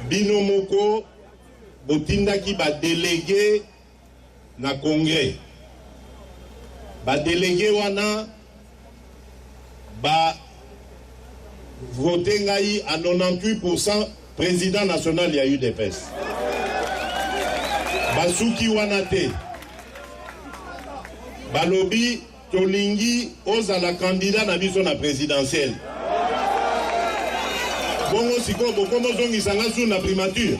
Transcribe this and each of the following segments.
Binomoko, Botindaki ba délégué na congrès. Ba délégué wana ba voté ngai à 98% président national ya UDPS. Basuki wanate balobi tolingi oza la candidat na biso na présidentielle. Bongo siko bokomo zongi sanga sous na primature.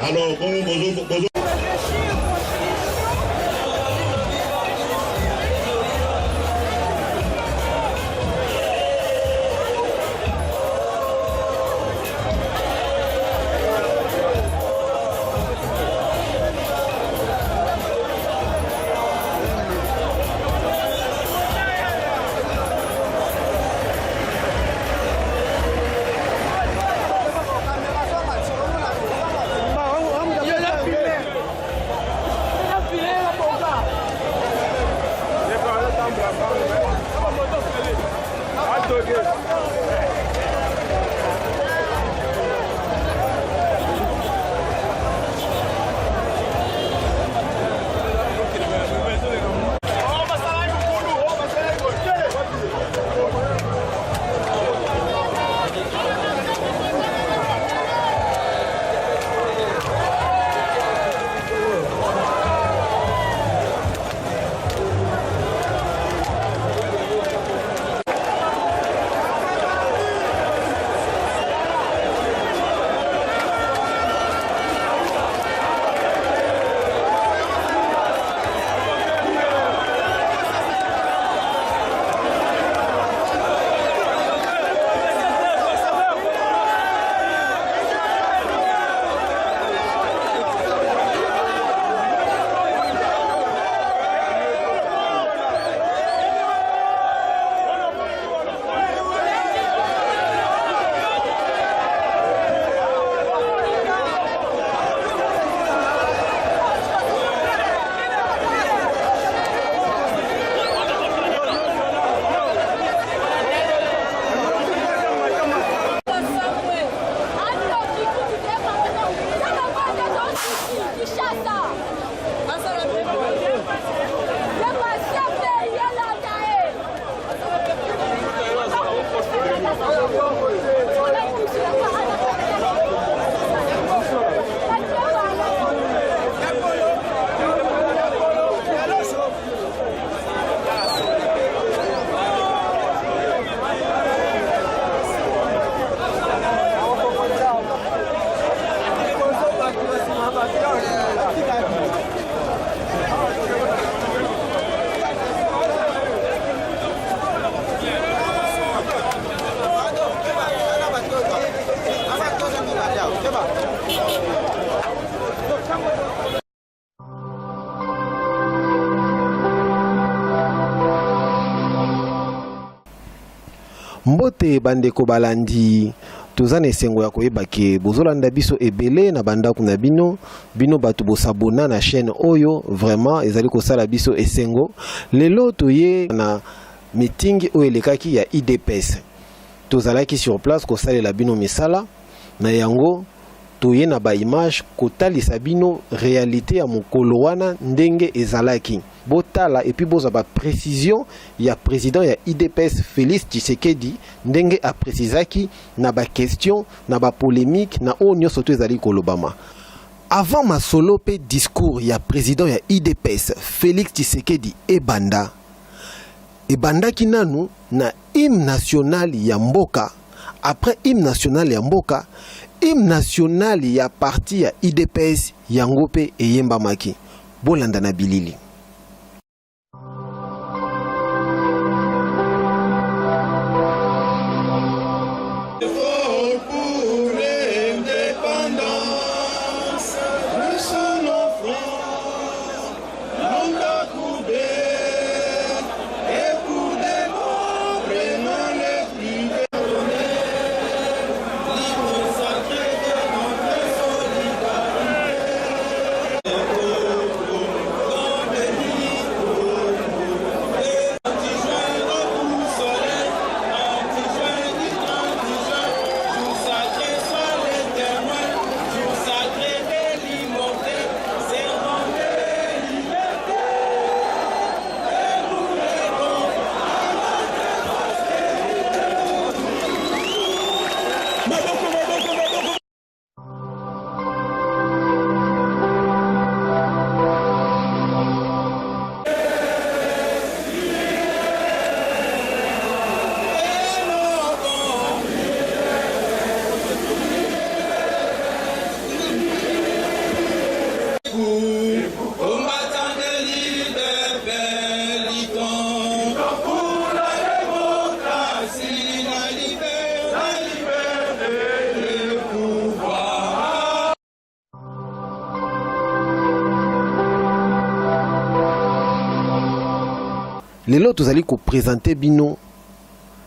Alors, bonjour. Mbote bandeko balandi tozana esengo ya koyeba ke bozolanda biso ebele na bandako na bino batu bosabona na chaîne oyo vraiment ezali kosala biso esengo lelo toye na meeting oyo elekaki ya IDPS tozalaki sur place kosalela bino misala na yango toye na ba image kotalisa bino réalité ya mokolo wana ndenge ezalaki botala et puis boza ba précision ya président ya IDPS Félix Tshisekedi ndenge a précisaki na ba question na ba polémique na o nyonso to ezali kolobama avant ma solo pe discours ya président ya IDPS Félix Tshisekedi ebanda kinanu na hymne national ya mboka après hymne national ya mboka hymne national ya parti ya IDPS yango pe eyembamaki bolanda na bilili. Sacré lelo tozali ko présenter bino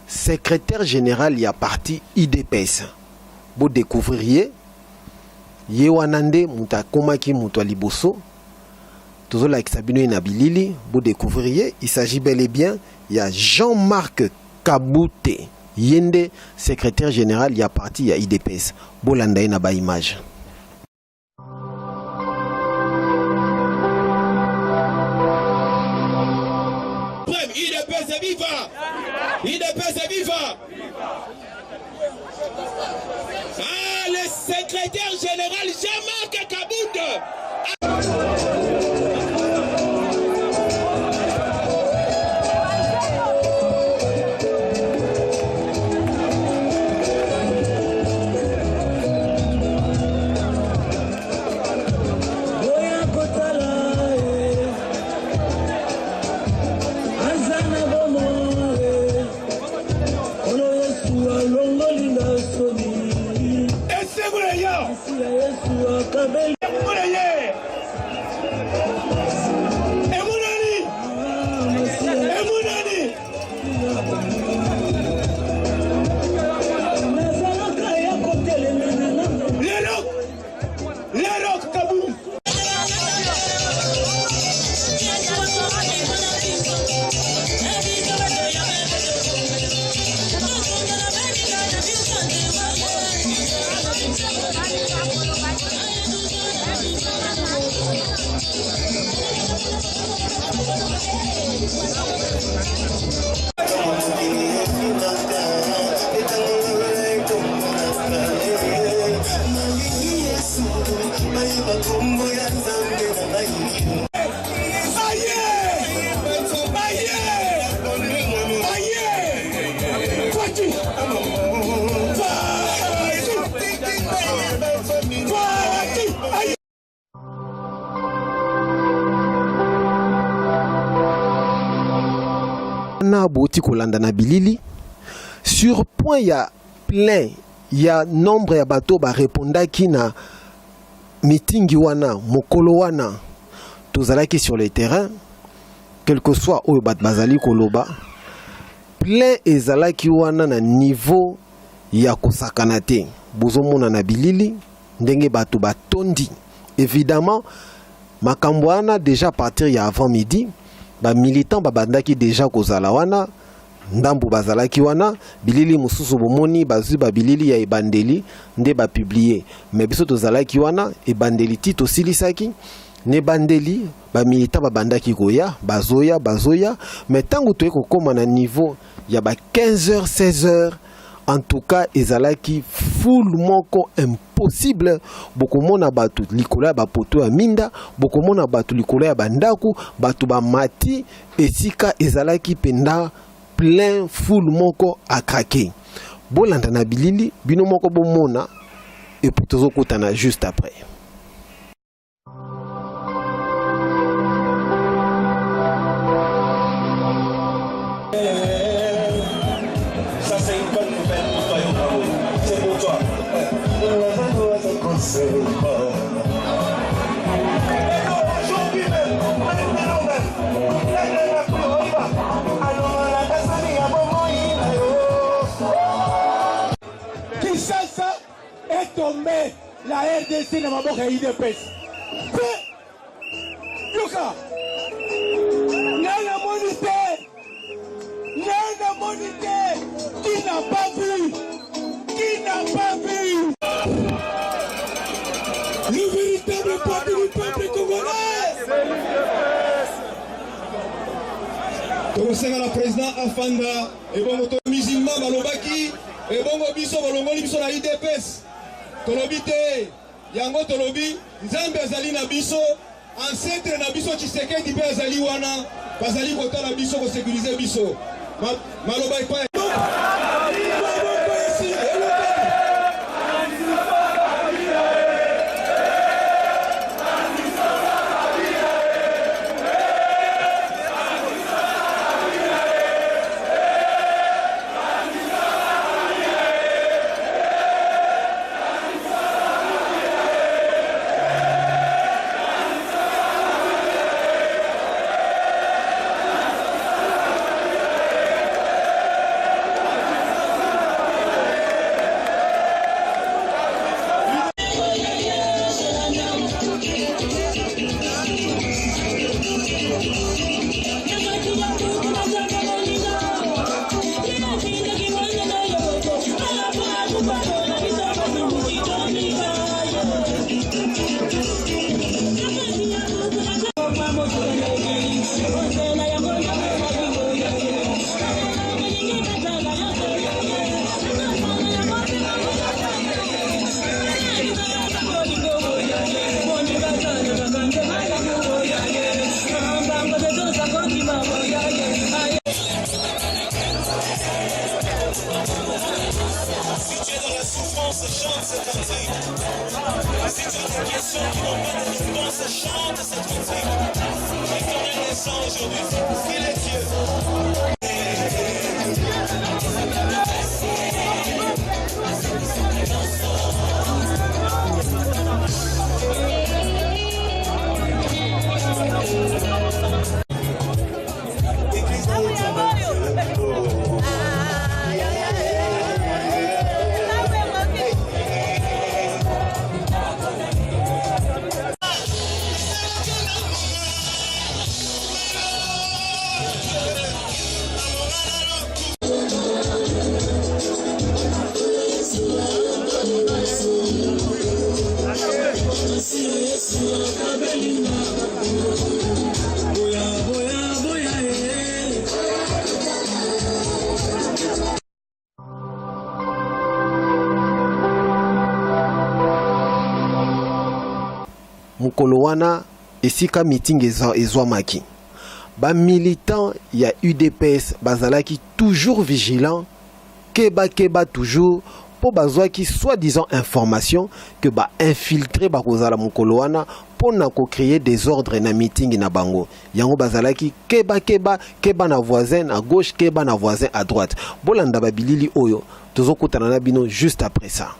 secrétaire général ya parti IDPS. Bo découvrier ye wanande muta komaki muto liboso. Tozola exabino na bilili bo découvrier, il s'agit bel et bien ya Jean-Marc Kabouté. Yende secrétaire général ya parti ya IDPS. Bo landa na ba image. IDPS viva! IDPS viva! Ah, le secrétaire général Jean-Marc Kabouté! Na boti kolanda na bilili sur point ya plein ya nombre ya bato ba répondaki na meeting wana mokolo wana tozalaki sur le terrain quel que soit oyo bat bazali koloba plein ezalaki wana na niveau ya kosakana te bozomona na bilili ndenge bato batondi évidemment makambo wana déjà à partir ya avant midi ba militant babandaki déjà kozala wana ndambu bazalaki wana bilili mususu bomoni bazwi ba bilili ya ebandeli nde ba publier mais biso tozalaki wana ebandeli tito silisaki ne bandeli ba militant babandaki koya bazoya mais tango toye kokoma na niveau ya ba 15h 16h en tout cas ezalaki full moko impossible bokomona batu likolo ya bapoto ya minda bokomona batu likolo ya bandaku batu ba mati esika ezalaki penda plein full moko a craquer bolanda na bilili bino moko bomona et pour tozo kotana juste après. Kinshasa est tombé la RDC na maboko ya IDPS. Yoka Nana monité qui n'a pas vu le véritable peuple du peuple congolais. Tokosenga na président Afanda et bongo to musulman balobaki et bongo biso balongoli biso na IDPS tolobi te yango tolobi nzambe azali na biso ancêtre na biso Tshisekedi pe azali wana bazali kotala biso ko sécuriser biso maloba epai mukolo wana esika meeting ezwamaki ba militant ya UDPS bazalaki toujours vigilant keba toujours po bazwaki soi-disant information que ba infiltrer bakozala mukolo wana pona ko créer des ordres na meeting na bango yango bazalaki keba na voisin à gauche keba na voisin à droite bolanda babilili oyo tozokutana na bino juste après ça.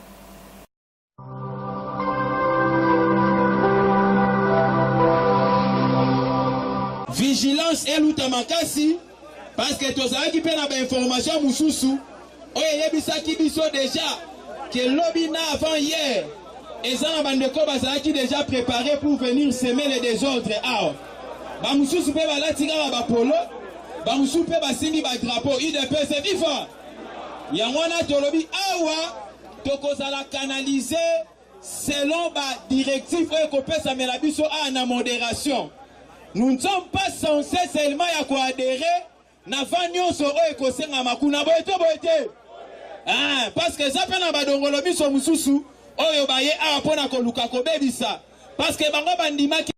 Vigilance et l'utamakasi parce que tous ceux qui prennent l'information mususu oye yebisaki biso déjà que lobina avant hier et ça na bandeko bazalaki déjà préparé pour venir semer les désordres awa ba mususu pe balatinga ba polo ba mususu pe basimbi ba drapeau UDPS viva yango na tolobi awa tokozala canaliser selon ba directive oyo kopesa mela biso na modération. Nous ne sommes pas censés seulement ya koadhérer na vanyoso oyo kosenga makuna boyete parce que ça pena badongolo biso mususu oyo baye a pona koluka kobebisa parce que bango bandimaki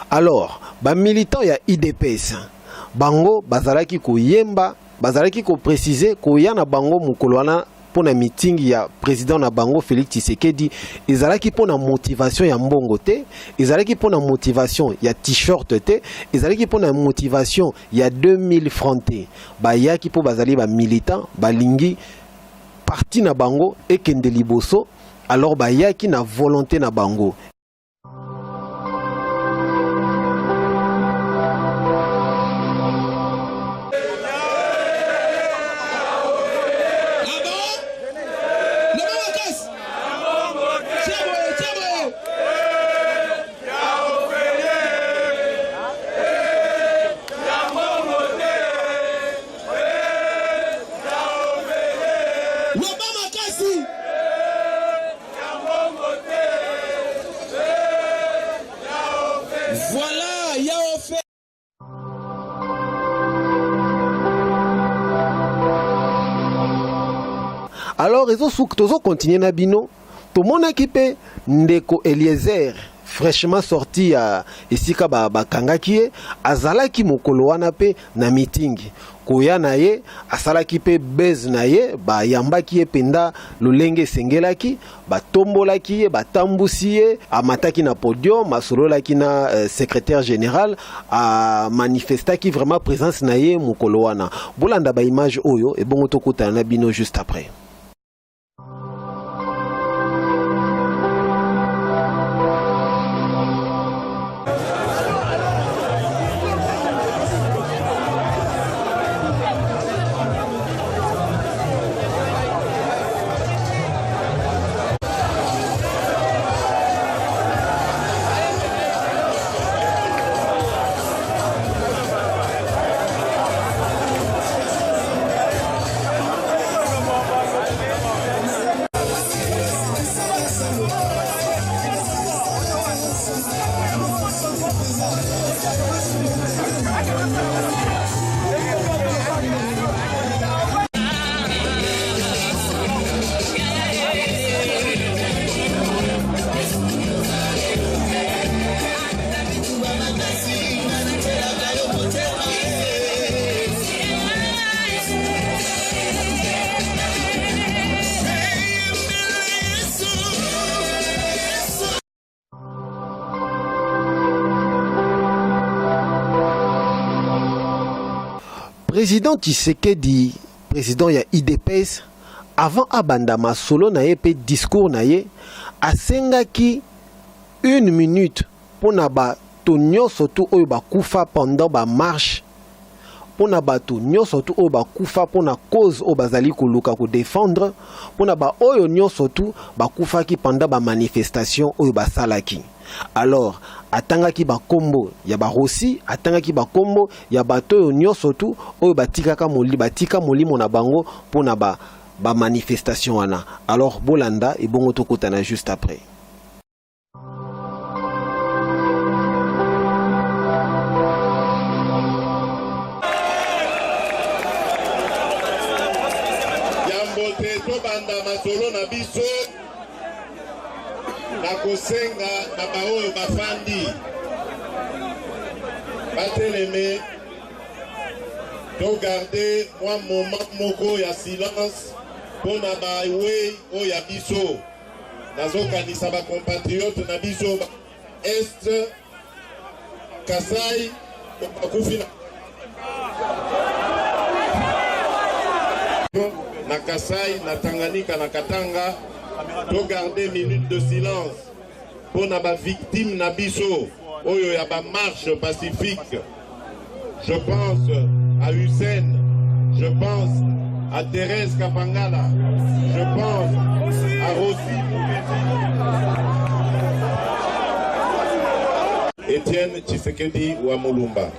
Alors, ba militant ya IDPS bango bazalaki koyemba bazalaki ko préciser ko yana bango mukolo wana pona meeting ya président na bango Félix Tshisekedi ezalaki pona motivation ya mbongo te ezalaki pona motivation ya t-shirt te ezalaki pona motivation ya 2000 francs te bayaki po bazali ba militant balingi parti na bango ekende liboso alors bayaki na volonté na bango. Voilà, y'a fait. Alors, ils ont continué na bino. Tout le monde a équipé Ndeko Eliezer, fraîchement sorti à Esika Bakangakie, azalaki mokolo wana pe na meeting. Koya na ye, asalaki pe bez na ye, ba yambaki ye penda lolenge sengelaki, ba tombolaki ye, ba tambusi ye, amataki na podium, asololaki na secrétaire général, a manifestaki vraiment présence na ye mokolo wana. Bolanda ba image oyo, et bon tokota na bino juste après. Président Tshisekedi, président ya IDPS, avant abanda masolo na ye pe discours na ye, asengaki 1 minute pour na bato nyonso tu oyo bakufa pendant ba marche, pour na bato nyonso tu oyo bakufa pour na cause oyo bazali koluka ko défendre, pour na ba oyo nyonso tu bakufaki pendant ba manifestation oyo basalaki. Alors atangaki bakombo ya barosi, atangaki bakombo ya bato oyo nyonso tu oyo batika molimo na bango pour na ba manifestation wana. Alors bolanda et bongo tokotana juste après. Yambote to banda masolo na biso na kosenga na baoyo bafandi bateleme to garder un moment moko ya silence pour na bawe o ya biso nazokanisa ba compatriote na biso est Kasai bakufi na Kasai na Tanganyika na Katanga to garder minute de silence pour na ba victime na biso oyo ya ba marche pacifique. Je pense à Hussein, je pense à Thérèse Kapangala, je pense à Rossi Etienne Tshisekedi Wamulumba.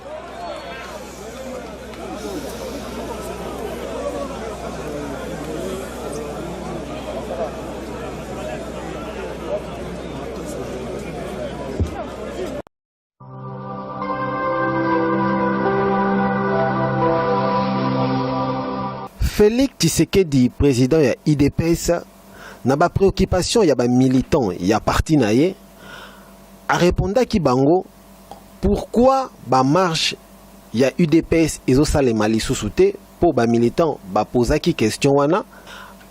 Félix Tshisekedi, président ya IDPS, na ba préoccupation ya ba militant ya parti na ye, a répondaki bango pourquoi ba marche ya UDPS ezosalema lisusu te po ba militant ba posaki question wana,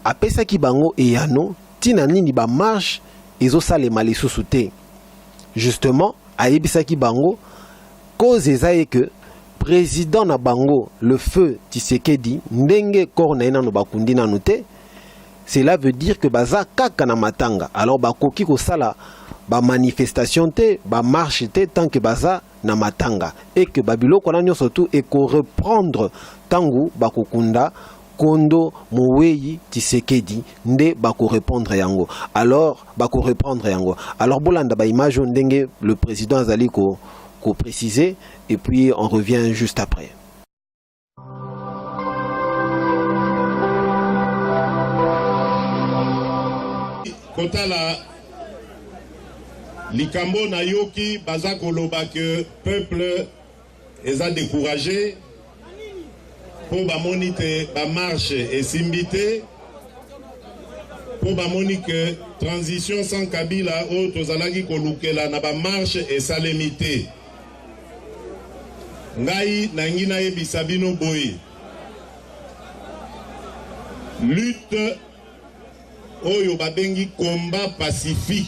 apesaki bango eyano tina nini ba marche ezosalema lisusu te. Justement, ayebisaki bango cause ezaye que président na bango le feu Tshisekedi ndenge korna na no bakundi na noté, cela veut dire que baza kaka na matanga. Alors bakoki ko sala ba manifestation te, ba marche te tant que baza na matanga et que babiloko na nyonso surtout et ko reprendre tangu bakokunda Kondo Moweyi Tshisekedi nde bako répondre yango. Alors bako reprendre yango. Alors bolanda ba image ndenge le président azali ko préciser et puis on revient juste après. Kotala likambo na yoki baza koloba que peuple eza découragé pour ba monite ba marche et simbité pour ba monique transition sans Kabila o tozalaki kolukela na ba marche et salemité. Ngai nangina yebisa bino boye lutte oyo babengi combat pacifique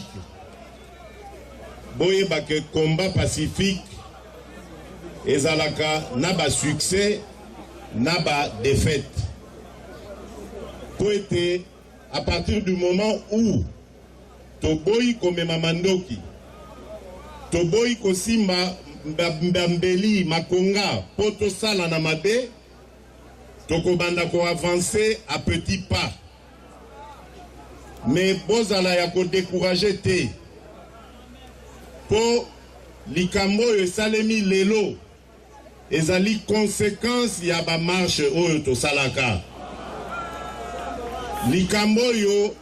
boye bake combat pacifique ezalaka na ba succès na ba défaite po ete à partir du moment où toboyi komema mandoki toboyi kosimba mbambeli makonga poto sala na mabe tokobanda ko avancer à petits pas mais bozala ya ko décourager te po likambo yo salemi lelo ezali conséquence ya ba marche oyo to salaka likambo yo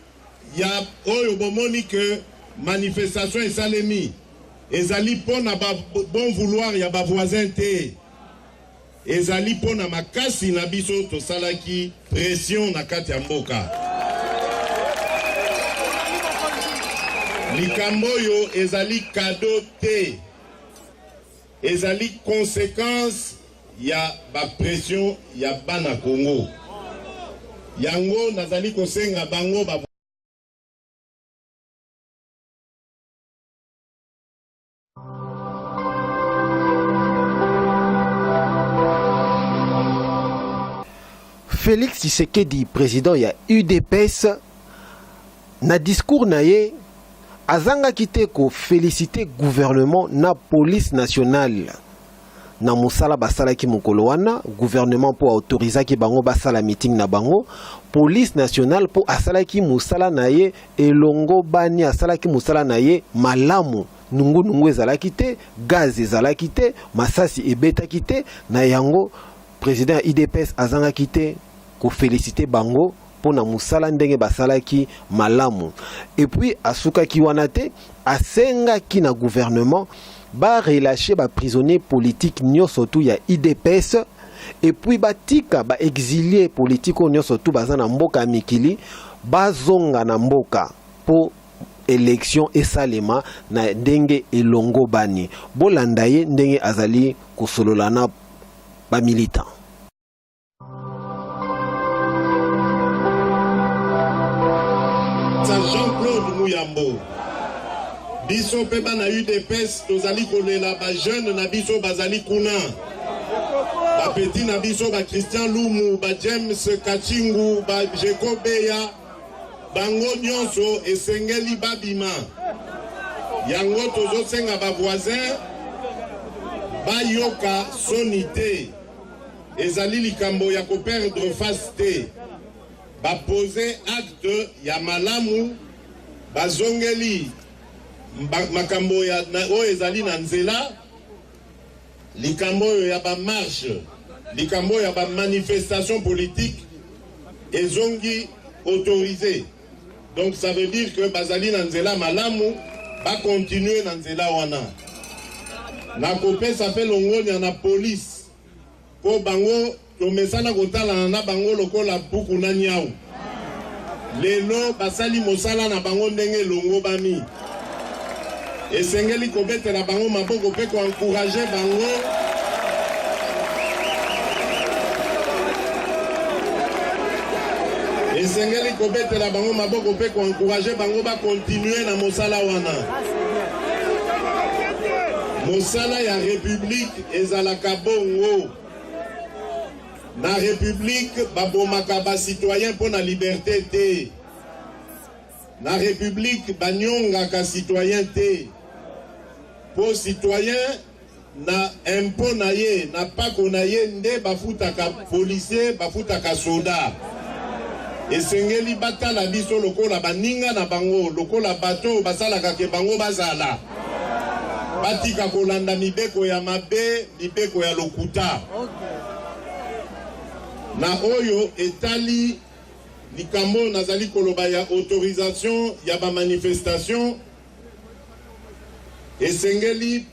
ya oyo bomoni que manifestation esalemi ezali pona ba bon vouloir ya ba voisin te ezali pona makasi na biso to salaki pression na kati ya mboka likambo yo ezali cadeau te ezali conséquence ya ba pression ya bana Congo yango nazali kosenga bango ba Félix Tshisekedi président ya UDPS na discours na ye azanga kite ko féliciter gouvernement na police nationale na musala basala ki mokolo wana gouvernement po autoriser ki bango basala meeting na bango police nationale po asala ki musala na ye elongo bani asala ki musala na ye malamu nungu ezalaki te gaz ezalaki te masasi ebetaki te na yango président IDPS azanga kite ko féliciter bango pona musala ndenge basalaki malamu et puis asuka ki wana te asenga ki na gouvernement ba relâcher ba prisonniers politiques nyonso tu ya IDPS et puis batika ba exiliés politiques nyonso tu bazana mboka mikili bazonga na mboka po élection esalema na ndenge elongo bani bolanda ye ndenge azali kosolola na ba militant. Jean-Claude Mouyambo biso pe bana UDPS tozali kolela ba jeune na biso bazali kuna ba petit na biso ba Christian Lumu ba James Kachingu ba Jekobeya bango nyonso esengeli babima yango tozosenga ba voisin bayoka sonité ezali likambo ya ko perdre face te ba poser acte ya malamu bazongeli makambo ya o ezali na nzela likambo ya ba marche likambo ya ba manifestation politique ezongi autorisé donc ça veut dire que bazali na nzela malamu ba continuer na nzela wana na kopesa pe longonya na police po bango tomesana kotala na bango lokola buku na nyau lelo basali mosala na bango ndenge longo bami esengeli kobetela bango maboko pe ko encourager bango esengeli kobetela bango maboko pe ko encourager bango ba continuer na mosala wana mosala ya république ezalaka bongo na république babomaka ba citoyen pour la liberté te na république banyongaka citoyen te po citoyen na impôt na ye na pako na ye nde bafutaka policier bafutaka soda esengeli batala biso lokola baninga na bango lokola bato basalaka ke bango bazala batika kolanda mibeko ya mabe mibeko ya lokuta na oyo etali likambo nazali koloba ya autorisation ya ba manifestation esengeli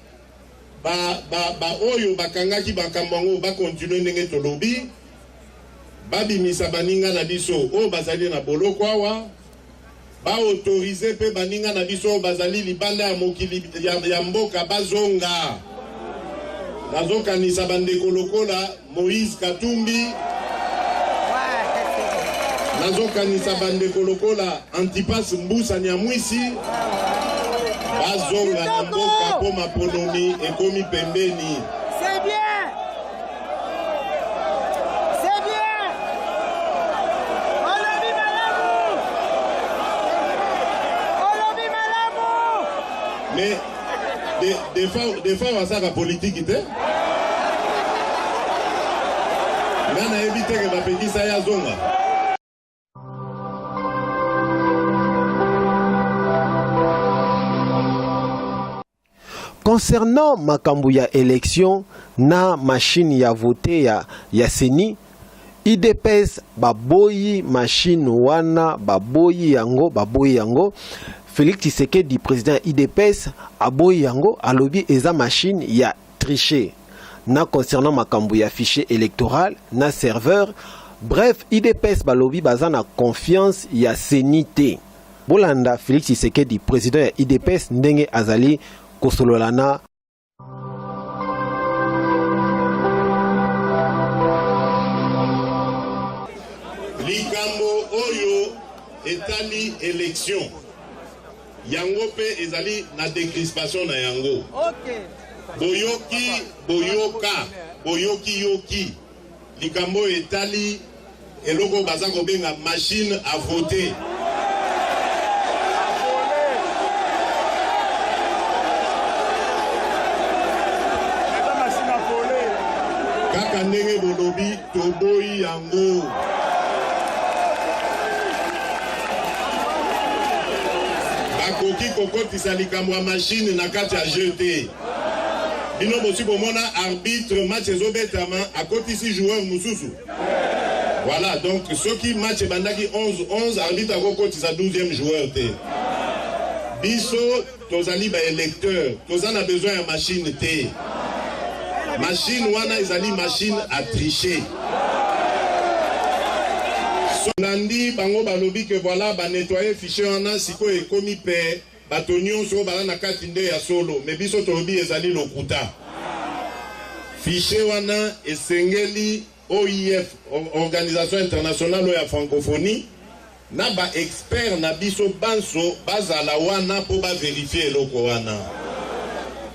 ba oyo bakangaki bakambo ngo ba continuer ndenge tolobi babimisa baninga na biso o bazali na boloko awa ba autoriser pe baninga na biso bazali libanda ya mokili ya mboka bazonga nazokanisa bandeko lokola Moïse Katumbi nazokanisa bandeko lokola Antipas Mbusa Nyamwisi bazonga na mboka po maponomi ekomi pembeni. C'est bien. C'est bien. Olobi malamu. Olobi malamu. Mais des fois on saka politique ite ngana evite ke bapekisa ya zonga. Concernant makambu ya élection na machine ya voter ya Seni, IDPS baboyi machine wana baboyi yango Félix Tshisekedi président IDPS aboyi yango alobi eza machine ya tricher na concernant makambu ya fichier électoral na serveur. Bref, IDPS balobi baza na confiance ya Seni te. Bolanda Félix Tshisekedi président ya IDPS ndenge azali kosololana likambo oyo etali élection yango pe ezali na décrispation na yango. Okay. Boyoki yoki likambo etali eloko baza kobenga machine à voter. Kaka ndenge bolobi toboyi yango. Bakoki kokotisa likambo ya machine na kati ya jeté. Bino bosi bomona arbitre match ezobetama akotisi joueur mususu. Voilà, donc ceux qui match bandaki 11-11, arbitre akokotisa 12e joueur te. Biso tozali ba électeur, tozana besoin ya machine te. Machine wana ezali machine à tricher. Sonandi bango balobi que voilà ba nettoyer fichier wana siko ekomi pe bato nyonso bala na kati nde ya solo mais biso tolobi ezali lokuta. Fichier wana esengeli OIF, Organisation Internationale ya Francophonie, na ba expert na biso banso bazala wana po ba vérifier eloko wana.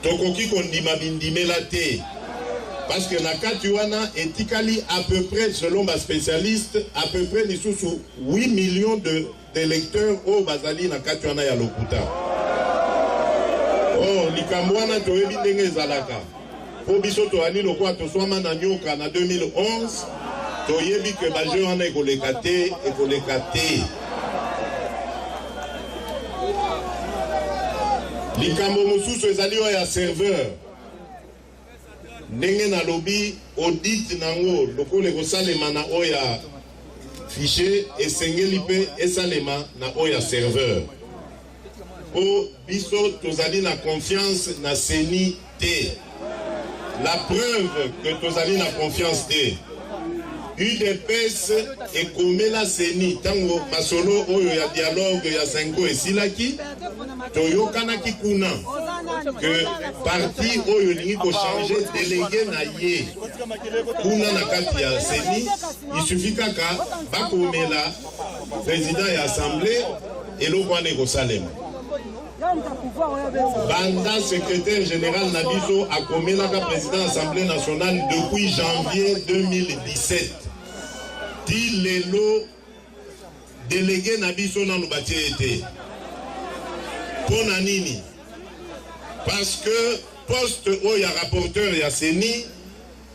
Tokoki kondima bindimela te. Parce que na kati wana etikali à peu près, selon ma spécialiste, à peu près 8 millions d'électeurs au bazali na kati wana ya lokuta. Oh, likambo wana toyebi ndenge ezalaka. Po biso toani lokwa toswama na nyoka na 2011, toyebi ke baje wana ekoleka te. Likambo mosusu ezali oyo ya serveur. Ndenge na lobi audit nango lokole kosalema na oya fichier esengeli pe esalema na oya serveur. Po biso tozali na confiance na seni te. La preuve que tozali na confiance te. UDPS ekomela seni tango masolo oyo ya dialogue ya Sengo esilaki toyokanaki kuna que parti oyo lingi ko changer délégué na ye kuna na kati ya seni il suffit kaka bakomela président ya assemblée eloko wana ekosalema. Banda secrétaire général Nabiso a commis la président de l'Assemblée nationale depuis janvier 2017. Dit l'élo délégué Nabiso dans le bâtiment. Pour Nanini. Parce que poste où il y a rapporteur, il y a Seni,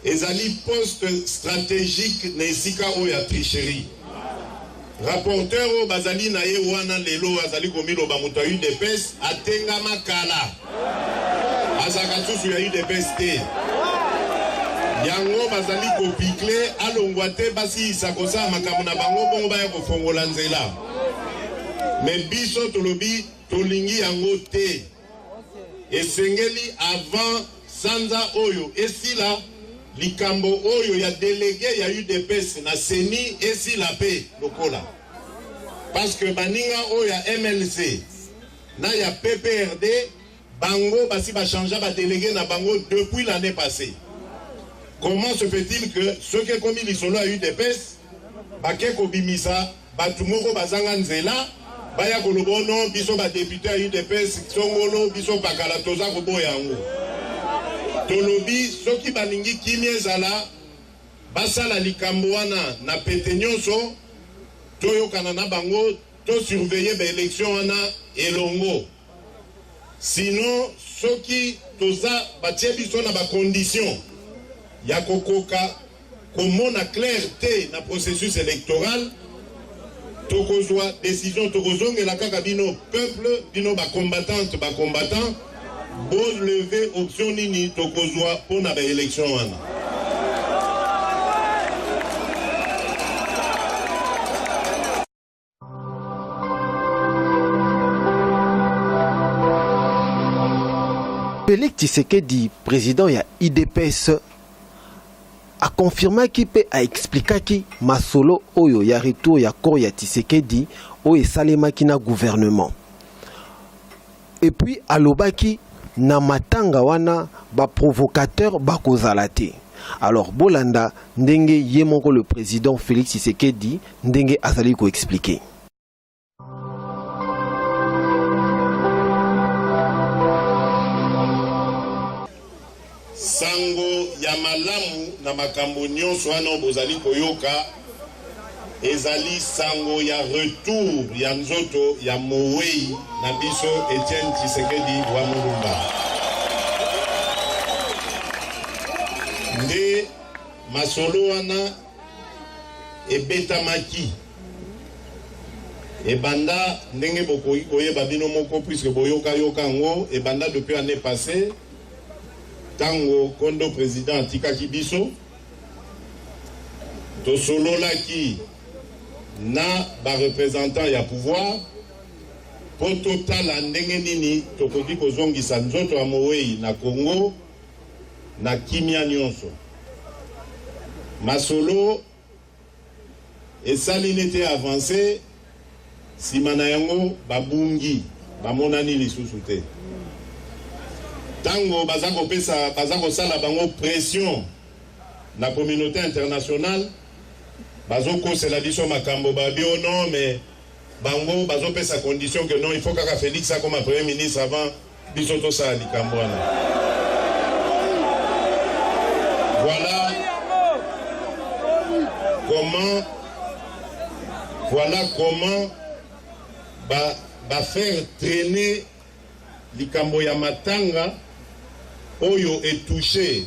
et zali poste stratégique, n'est-ce où il y a tricherie. Rapporteur au bazali na ye wana lelo azali komilo bamuto ya UDPS atenga makala azaka susu ya UDPS te yango bazali kopikle alongwa te basi isakosa makambo na bango bongo baya kofongola nzela me biso tolobi tolingi yango te esengeli avant sanza oyo esila likambo oyo ya délégué ya UDPS na seni esila pe lokola. Parce que baninga oyo ya MLC na ya PPRD bango basi ba changea ba délégué na bango depuis l'année passée. Comment se fait-il que ceux qui ont commis l'isolo à UDPS bake kobimisa batu moko bazanga nzela baya kolobono biso ba député à UDPS songolo biso bakala toza koboya yango. Tolobi soki balingi kimia ezala basala likambo wana na pete nyonso toyokana na bango to surveiller ba élection wana elongo. Sinon soki toza batie biso na ba condition ya kokoka komona clarté na processus électoral tokozwa décision tokozongela kaka bino peuple bino ba combattant bon lever option nini tokozwa pour na élection wana. Félix Tshisekedi, président ya IDPS, a confirmé qu'il peut expliquer que masolo oyo ya retour ya corps ya Tshisekedi oyo salema kina gouvernement. Et puis alobaki na matanga wana ba provocateur ba kozala te. Alors bolanda ndenge yemoko le président Félix Tshisekedi ndenge azali ko expliquer. Sango ya malamu na makambo nyonso wana bozali koyoka ezali sango ya retour ya nzoto ya mowei na biso Etienne Tshisekedi wa Mulumba. Nde masolo wana ebetamaki ebanda ndenge bokoki koyeba bino moko puisque boyoka ngo ebanda depuis année passée tango kondo président atikaki biso tosololaki na représentant ya pouvoir po totala ndenge nini tokoki kozongisa nzoto ya mowei na Congo na kimia nyonso. Masolo esali nete avancé simana yango babungi bamonani lisusu te. Tango baza kosala bango pression na communauté internationale bazo kosela biso makambo babio non mais bango bazo pesa condition que non il faut kaka Félix a comme premier ministre avant biso to sa likambo wana. Voilà comment faire traîner likambo ya matanga oyo est touché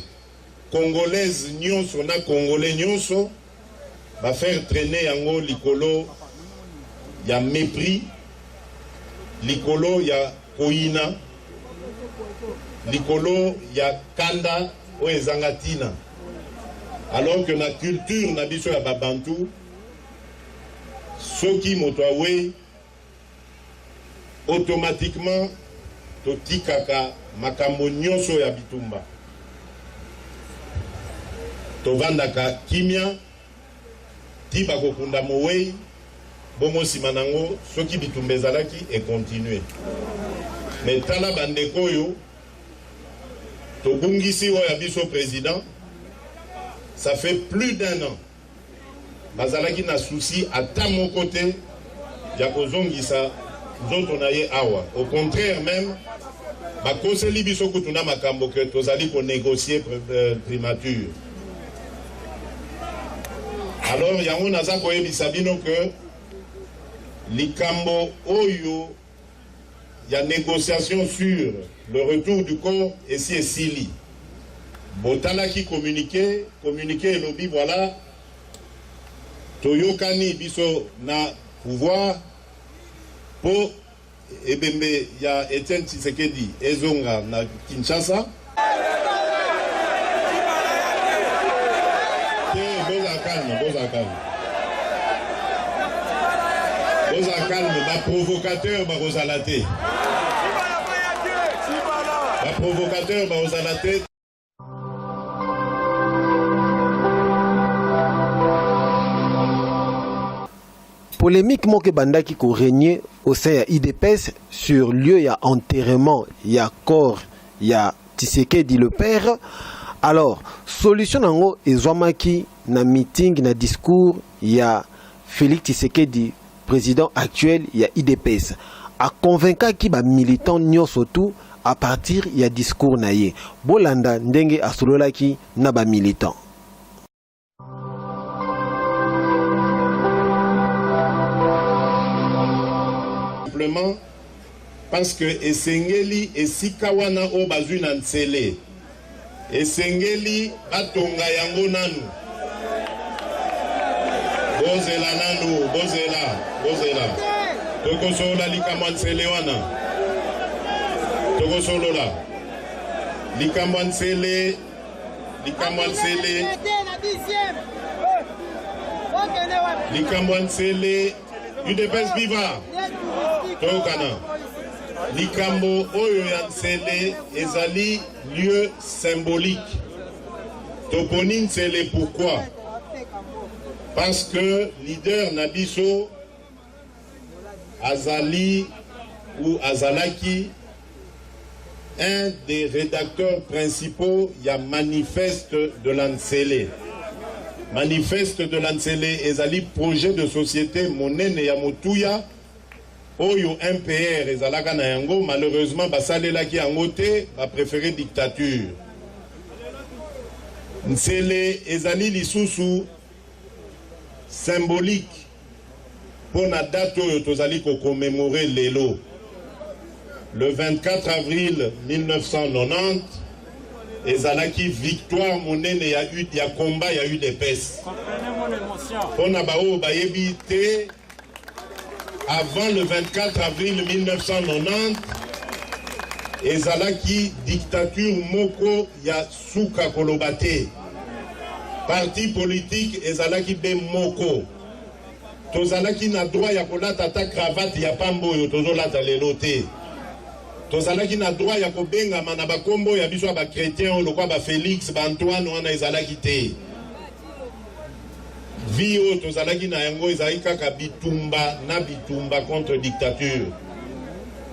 congolaise nyonso na congolais nyonso faire traîner yango likolo ya mépris, likolo ya koina, likolo ya kanda oyo ezangatina. Alors que la culture na biso ya babantu soki moto awe automatiquement totikaka makambo nyonso ya bitumba tovandaka kimia ti bakokunda mowei bongo nsima nango soki bitumba ezalaki ekontinue. Mais tala bandeko oyo tobungisi oyo ya biso président. Ça fait plus d'1 an. Bazalaki na souci à ta mon côté. Yakozongisa nzoto na ye awa. Au contraire même, bakoseli biso kutuna makambo que tozali ko négocier primature. Alors yango naza koyebisa bino que likambo oyo ya négociation sur le retour du corps ici et Sili. Botala qui communiquer et lobby voilà toyokani biso na pouvoir po ebembe ya Etienne Tshisekedi ezonga na Kinshasa. Boza calme, ba provocateur ba rosalate. Ba provocateur ba rosalate. Polémique moke bandaki ko régner au sein ya IDPS sur lieu ya enterrement ya corps ya Tshisekedi le père. Alors solution nango ezwamaki na meeting na discours ya Félix Tshisekedi président actuel ya IDPS a convaincaki ba militant nyonso tout à partir ya discours na ye bolanda ndenge asololaki na ba militant. Parce que esengeli esikawana o bazuna ntsele esengeli batonga yango nanu bozela tokosola likambo ntsele wana tokosolola likambo ntsele UDPS viva tokana likambo oyo ya ntsele ezali lieu symbolique toponi ntsele. Pourquoi? Parce que leader nabiso azali ou azalaki un des rédacteurs principaux ya manifeste de l'Ansele. Manifeste de l'Ansele ezali projet de société monene ya motuya oyo MPR ezalaka na yango malheureusement basalelaki yango te ba préféré dictature. Nsele ezali lisusu symbolique pour la date où tozali ko commémorer lelo. Le 24 avril 1990, ezalaki victoire monene, il y a eu des combats, il y a eu des pestes. Comprenez mon émotion. On a bao bayebi te avant le 24 avril 1990, ezalaki dictature moko ya suka kolobate. Parti politique ezalaki be moko. Tozalaki na droit ya kolata ta cravate ya pambo yo tozolata lelo te. Tozalaki na droit ya kobenga na bakombo ya biso ba chrétien lokwa ba Félix ba Antoine wana ezalaki te. Vio tozalaki na yango ezalaki kaka bitumba na bitumba contre dictature.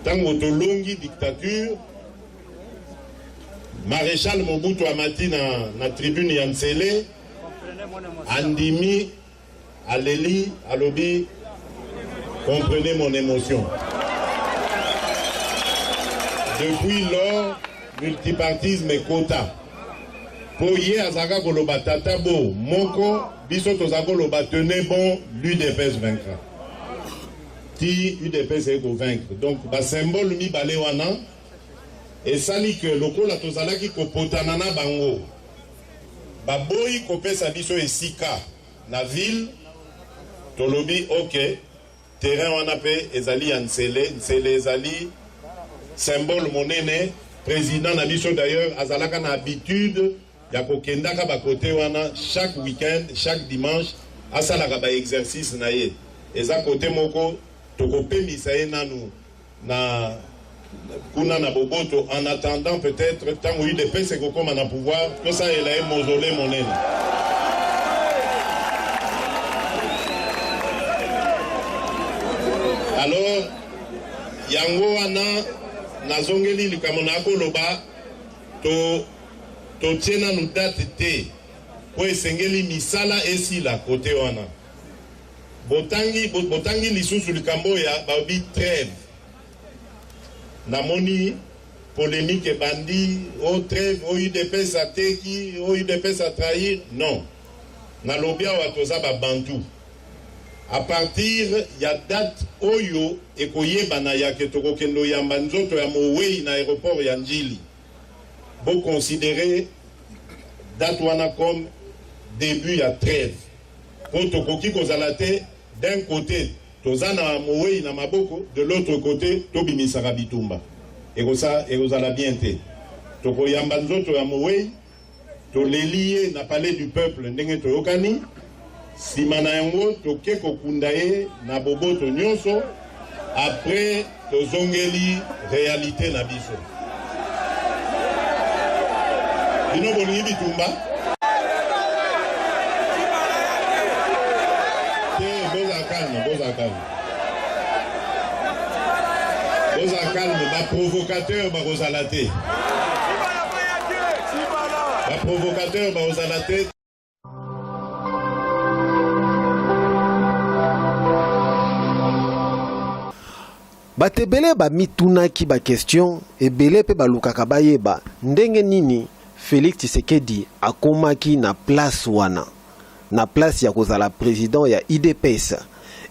Tango tolongi dictature, Maréchal Mobutu amati na tribune ya Nsele, andimi aleli alobi, comprenez mon émotion. Depuis lors, multipartisme et quota. Pour hier, azaka koloba tatabo moko biso tozako loba tenez bon, l'UDPS vaincra. Ti UDPS eko vaincre. Donc ba symbole mi balé wana et sali que lokola tozalaki kopotana na bango. Ba boyi kopesa biso esika na ville tolobi OK terrain wana pe ezali ya Nsele ezali symbole monene. Président na biso d'ailleurs azalaka na habitude ya kokendaka ba côté wana chaque week-end, chaque dimanche asalaka ba exercice na ye. Eza côté moko tokopemisa ye nanu na kuna na boboto en attendant peut-être tant où il est c'est kokoma na pouvoir que ça il a un mausolée monene. Alors yango wana nazongeli likamona koloba to tiena nu date te po esengeli misala esila kote wana botangi lisusu likambo ya babi trêve namoni polémique bandi o trêve o UDPS ateki o UDPS a trahir non na lobia wa toza ba bantu à partir ya date oyo ekoyebana ya ketoko kendo yamba nzoto ya mowei na aéroport ya Njili bo considérer date wana comme début ya trêve po tokoki kozala te d'un côté tozana mowei na maboko de l'autre côté tobimisaka bitumba ekozala bien te tokoyamba nzoto ya mowei toleliye na palais du peuple ndenge toyokani sima na yango toke kokunda ye na boboto nyonso après tozongeli réalité na biso bino bolingi bitumba te boza calme ba provocateur ba kozala te ba provocateur ba kozala te. Batebele ba mitunaki ba question ebele pe balukaka bayeba ndenge nini Félix Tshisekedi akomaki na place wana na place ya kozala président ya IDPS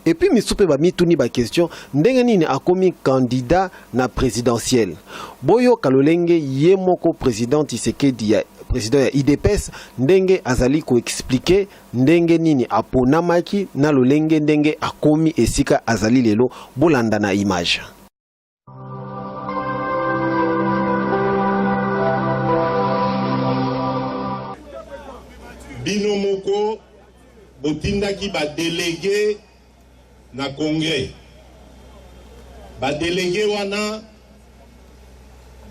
et puis misupe ba mituni ba question ndenge nini akomi candidat na présidentiel boyo kalolenge ye moko président Tshisekedi ya président ya IDPS ndenge azali ko expliquer ndenge nini aponamaki na lolenge ndenge akomi esika azali lelo bolanda na image. Bino moko botindaki ba délégué na congrès ba délégué wana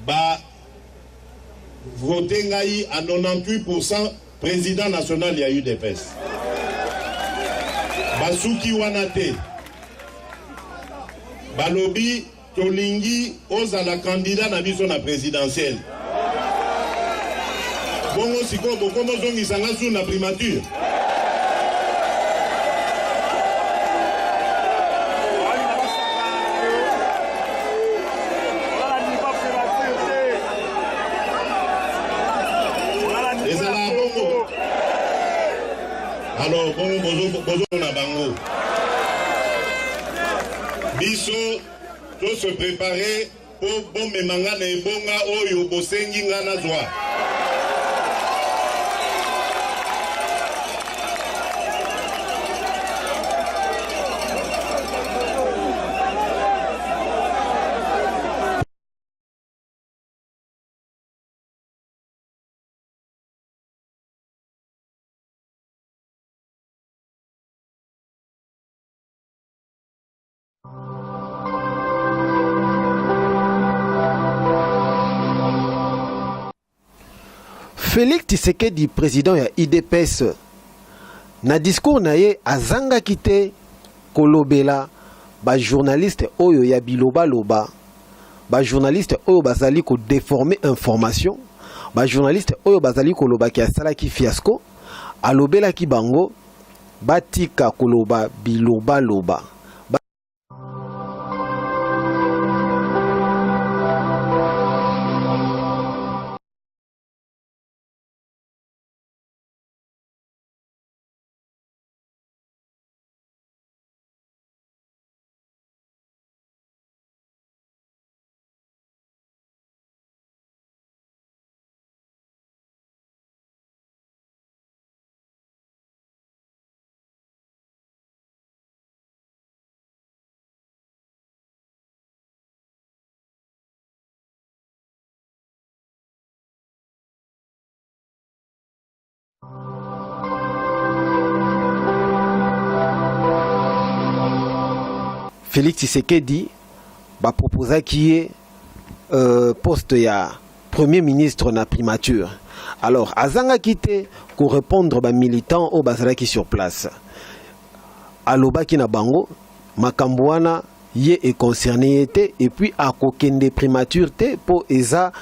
ba voté ngai à 98% président national ya UDPS basuki wana te balobi tolingi ozala candidat na biso na présidentielle bongo siko bokomo zongisa nga sur na primature ezala bongo alors bongo bozo na bango biso to se préparer pour bon memanga na ebonga oyo bosengi ngana zwa. Félix Tshisekedi, président ya IDPS, na discours na ye azanga kite kolobela ba journaliste oyo ya biloba loba, ba journaliste oyo bazali ko déformer information, ba journaliste oyo bazali koloba ki asala ki fiasco, alobela ki bango batika koloba biloba loba. Félix Tshisekedi ba proposa qui est poste ya premier ministre na primature. Alors azanga kite ko répondre ba militant au bazalaki sur place. Alobaki na bango makambwana ye est concerné était et puis a kokende primature te po eza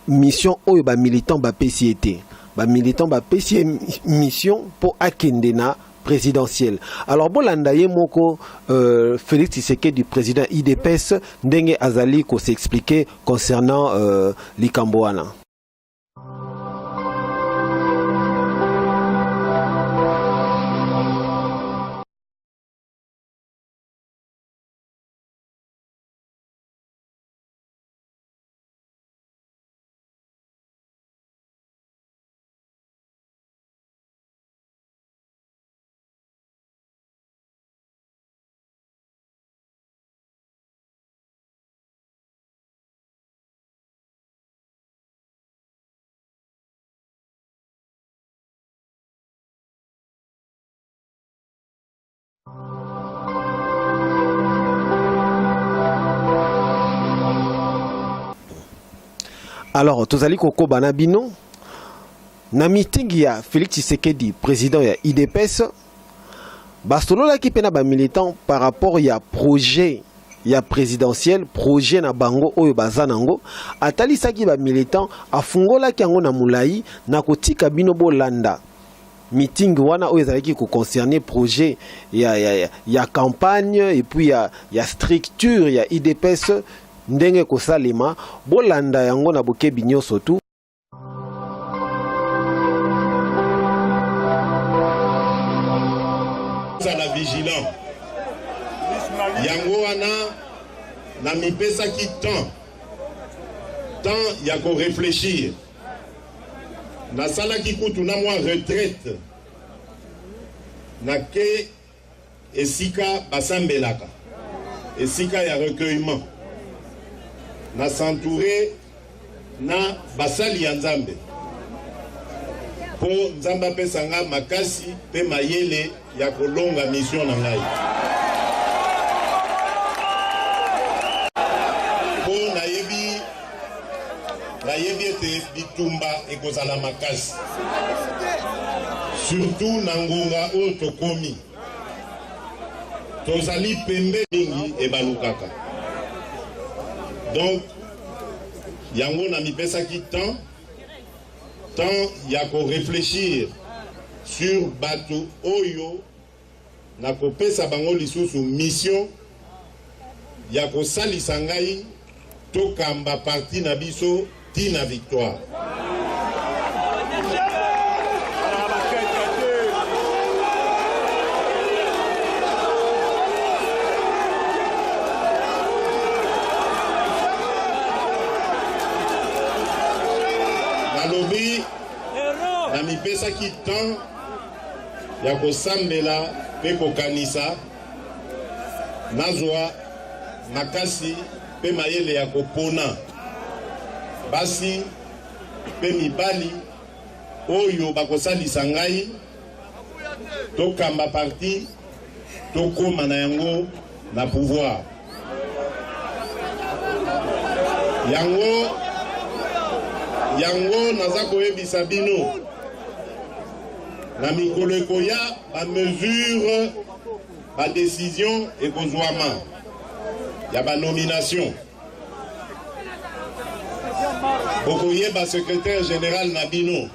mission oyo ba militant ba PCT. Ba militant ba PC mission pour akende na présidentielle. Alors bolanda ye moko Félix Tshisekedi du président IDPS ndenge azali ko s'expliquer concernant Likamboana. Alors, tozali koko banabino na meeting ya Félix Tshisekedi, président ya IDPS, basolola ki pena ba militant par rapport ya projet ya présidentiel, projet na bango oyo bazanango, atali saki ba militant afungola ki yango na mulai na kotika bino bolanda. Meeting wana oyo ezalaki ko concerner projet ya campagne et puis ya structure ya IDPS ndenge kosalema bolanda yango na bokebi nyonso tu. Zala vigilant yango wana na mipesa ki temps ya ko réfléchir na sala ki kutu na mwa retraite na ke esika basambelaka esika ya recueillement na s'entourer na basali ya Nzambe po Nzamba pesanga makasi pe mayele ya kolonga mission na ngai po nayebi ete bitumba ekozala makasi surtout na ngonga oyo tokomi tozali pembe mingi ebalukaka. Donc, yango na mipesa ki temps ya ko réfléchir sur bato oyo na ko pesa bango lisusu mission ya ko salisa ngai to kamba parti na biso tina victoire. pesaki temps ya kosambela pe kokanisa nazwa makasi pe mayele ya kopona basi pe mibali oyo bakosalisa ngai tokamba parti tokoma na yango na pouvoir yango naza koyebisa bino na mikolo ekoya bamesure badécision ekozwama ya banomination bokoyeba secrétaire général na bino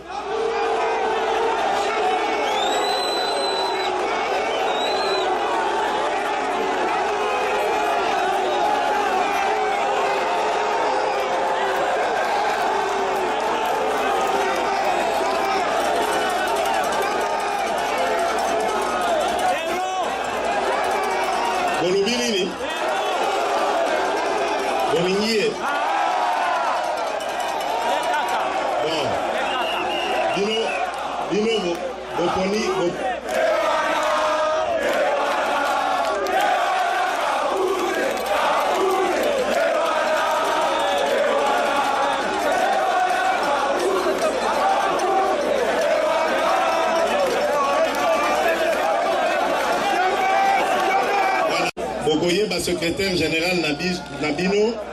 bokoyeba secrétaire général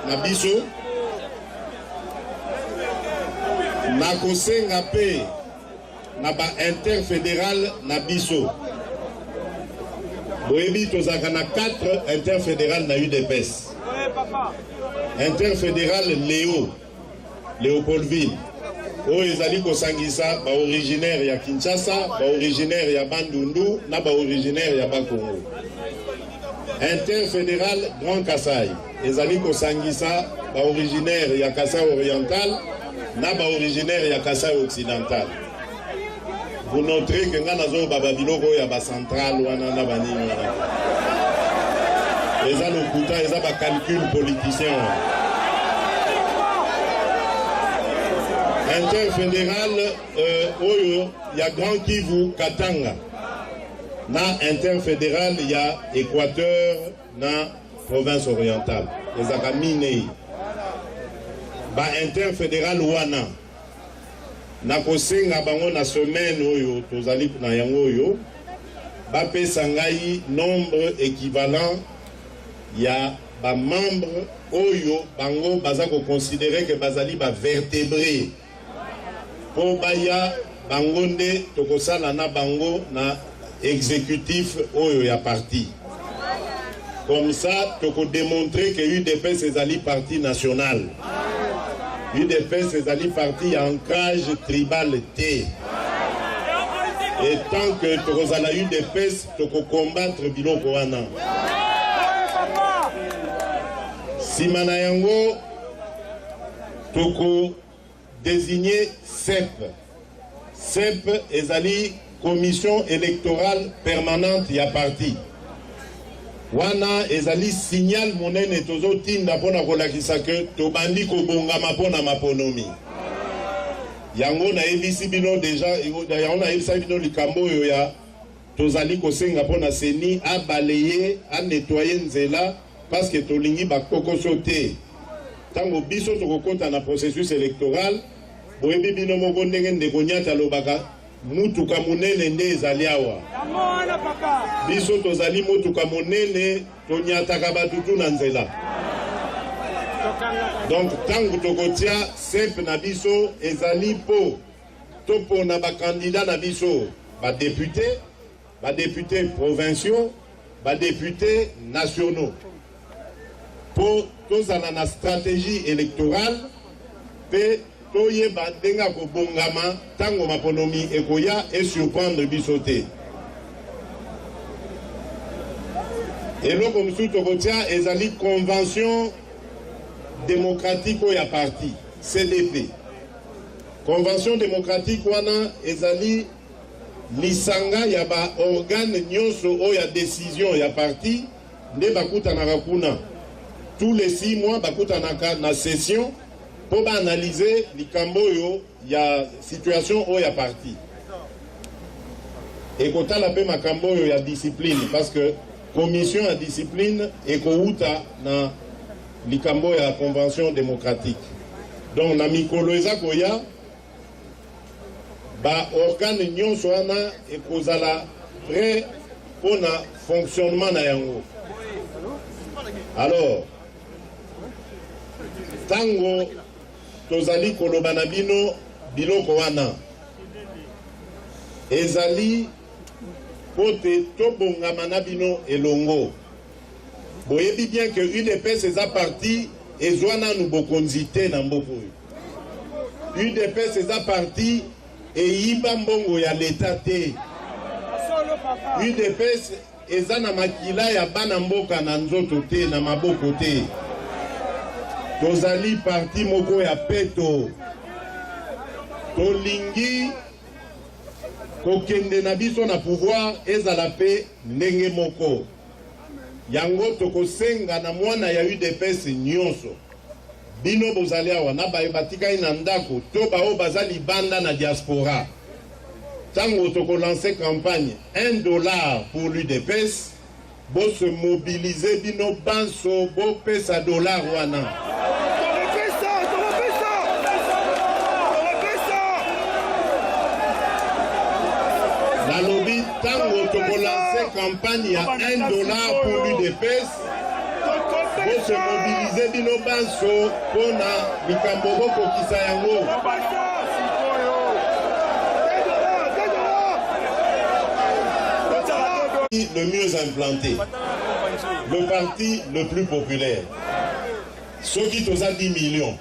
na biso nakosenga pe na ba interfédéral na biso boyebi tozaka na 4 interfédéral na UDPS interfédéral Léopoldville oyo ezali kosangisa ba originaire ya Kinshasa ba originaire ya Bandundu na ba originaire ya Bakongo interfédéral Grand Kassai ezali kosangisa ba originaire ya Kassai oriental na ba originaire ya Kassai occidental. Vous noterez que nazo baba biloko ya ba central wana na banini wana eza lokuta eza ba calcul politicien interfédéral oyo ya Grand Kivu Katanga na interfédéral ya Équateur na province orientale ezaka minei ba interfédéral wana na kosenga bango na semaine oyo tozali na yango oyo bapesa ngai nombre équivalent ya ba membre oyo bango baza ko considérer que bazali ba vertébré po baya bango nde tokosala na bango na exécutif oyo ya parti. Comme ça, tu peux démontrer que UDPS est parti national. UDPS est parti ancrage tribal T. Et tant que tu as la UDPS, tu peux combattre Biloko Wana. Si Manayango, tu peux désigner CEP. CEP est commission électorale permanente ya parti. Wana ezali signal monene tozo tinda pona kolakisa ke tobandi kobongama pona maponomi. Yango na ebisi bino deja yango na ebisa bino likambo oyo ya tozali kosenga pona seni a balayer a nettoyer nzela parce que tolingi bakokoso te. Tango biso tokokota na processus électoral boyebi bino moko ndenge ndeko nyata lobaka mutuka munene nde ezali awa biso tozali mutuka munene tonyataka batutu na nzela donc tango tokotia CEP na biso ezali po topona bakandida na biso badéputé provinciaux badéputé nationaux po tozala na stratégie électorale pe toye bandenga ko bongama tango maponomi ekoya et surprendre bisoté. Et là comme tout tokotia ezali convention démocratique ya parti CDP. Convention démocratique wana ezali lisanga ya ba organe nyonso oya décision ya parti nde bakutanaka kuna tous les 6 mois bakutanaka na session pour analyser likambo yo ya situation o ya parti. et kotala pe makambo oyo ya discipline parce que commission ya discipline ekouta na likambo ya convention démocratique. Donc na mikolo eza koya ba organe nyonso wana ekozala prêt pour na fonctionnement na yango. Alors tango tozali koloba na bino biloko wana ezali pote tobongama na bino elongo. Boyebi bien que UDPS eza parti ezwana nu bokonzi te na mboko. UDPS eza parti eyiba mbongo ya leta te. UDPS eza na makila ya bana mboka na nzoto te na maboko te. Tozali parti moko ya peto. Tolingi kokende na biso na pouvoir ezala pe ndenge moko. Yango tokosenga na mwana ya UDPS nyonso. Bino bozali awa na batika ina ndako to bao bazali banda na diaspora. Tango toko lancer campagne $1 pour l'UDPS, bo se mobiliser bino banso bo pesa dollar wana. La lobby tango toko lancer campagne à $1 pour l'UDPS, bo se mobiliser bino banso pona likambo boko kisa yango. Le mieux implanté, le parti le plus populaire. Ceux qui ont 10 millions,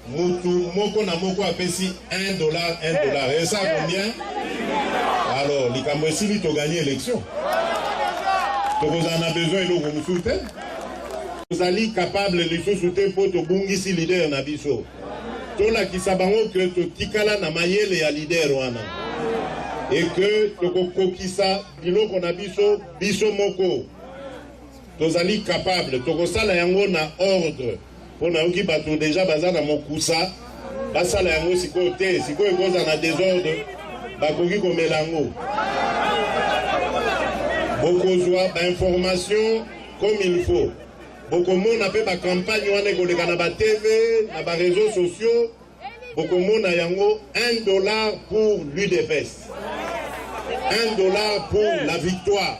Moutou, Moko na Moko a payé $1. Et ça combien? Alors, les Camerounais, ils ont gagné l'élection. Donc, vous en avez besoin de vous soutenir. Vous allez capable de vous soutenir pour que vous soyez leader na biso. Tout là qui sabango que tu tikala na mayele ya leader wana. Et que tokokokisa biloko na biso biso moko tozali capable tokosala yango na ordre pona yoki bato déjà baza na mokusa basala yango sikoyo te sikoyo ekoza na désordre bakoki komela yango bokozwa bainformation comme il faut bokomona mpe bacampagne wana ekoleka na batv na baréseaux sociaux bokomona yango $1 pour l'UDPS. $1 pour la victoire.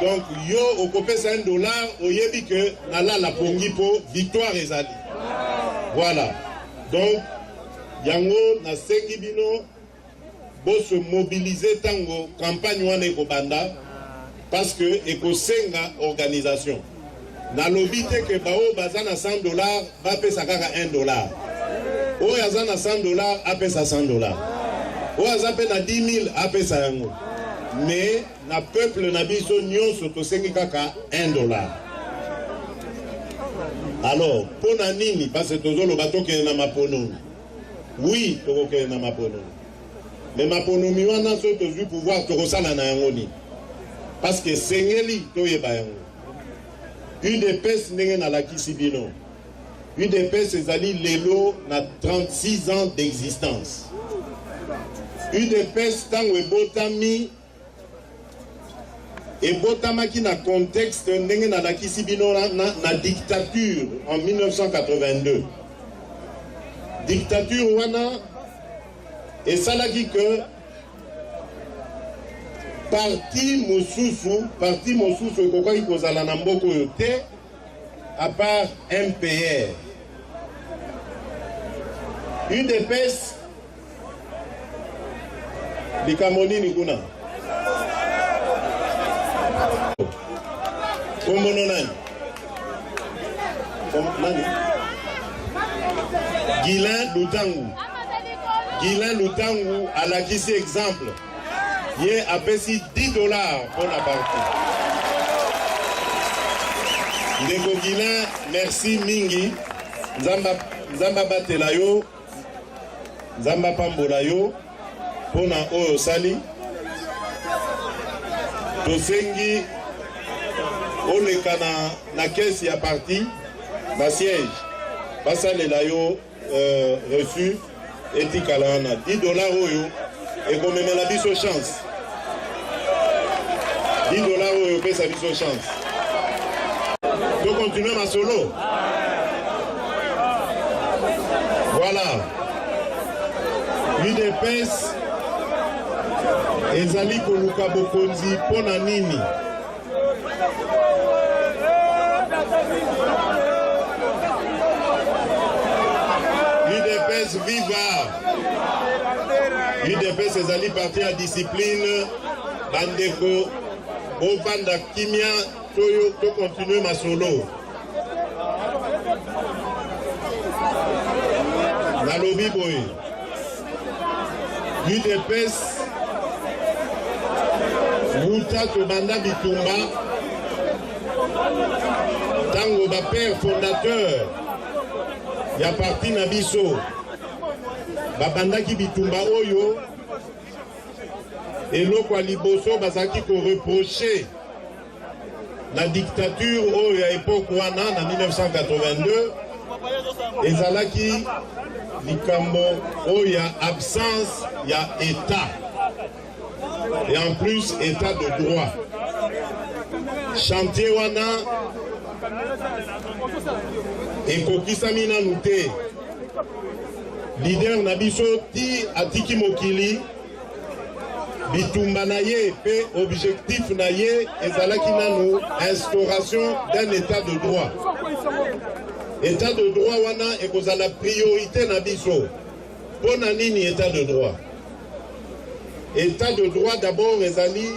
Donc, yo, au copé, c'est $1, au yebi que nala la pongi pour victoire ezali. Voilà. Donc, yango, na sengi bino, bo se mobiliser tango, campagne wane eko banda, parce que eko senga organisation. Na lobby te ke bao bazana $100, ba pesa kaka $1. O yazana $100, apesa $100. O azape na 10 000 apesa yango. Mais na peuple na biso nyonso to sengi kaka $1. Alors, pona nini parce que tozolo batoke na maponomi. Oui, tokoke na maponomi. Mais maponomi wana so tozu pouvoir tokosala na yango ni. Parce que sengeli toyeba yango. UDPS ndenge na lakisi bino. UDPS ezali lelo na 36 ans d'existence. UDPS tango ebotamaki na contexte ndenge na lakisi bino na dictature en 1982. Dictature wana esalaki que parti mosusu ekokaki kozala na mboka oyo te à part MPR. UDPS likambo nini kuna? Kombono nani? Nani? Guilain Lutangu alakisi exemple. Ye apesi $10 pour la partie. Ndeko Guilain, merci mingi. Nzamba batela yo. Nzamba pambola yo. Pona oyo sali. Tosengi oleka na kesi ya parti na siège. Basalela yo reçu etikala na $10 oyo. Et comme la biso chance. kopesa biso chance. To continuer ma solo. Voilà. UDPS ezali koluka bokonzi pona nini. UDPS viva. UDPS ezali parti ya discipline bandeko bovanda kimia to continue ma solo. Nalobi boy. UDPS Mouta Tobanda Bitumba Tango ba père fondateur ya parti na biso babandaki bitumba oyo eloko ya liboso bazalaki koreproche la dictature oyo ya époque wana na 1982 ezalaki likambo oyo ya absence ya état et en plus état de droit. Chantier wana ekokisami nanu te. Leader na biso ti atiki mokili bitumba na ye pe objectif na ye ezalaki nanu instauration d'un état de droit. État de droit wana ekozala priorité na biso. Pona nini état de droit? État de droit d'abord ezali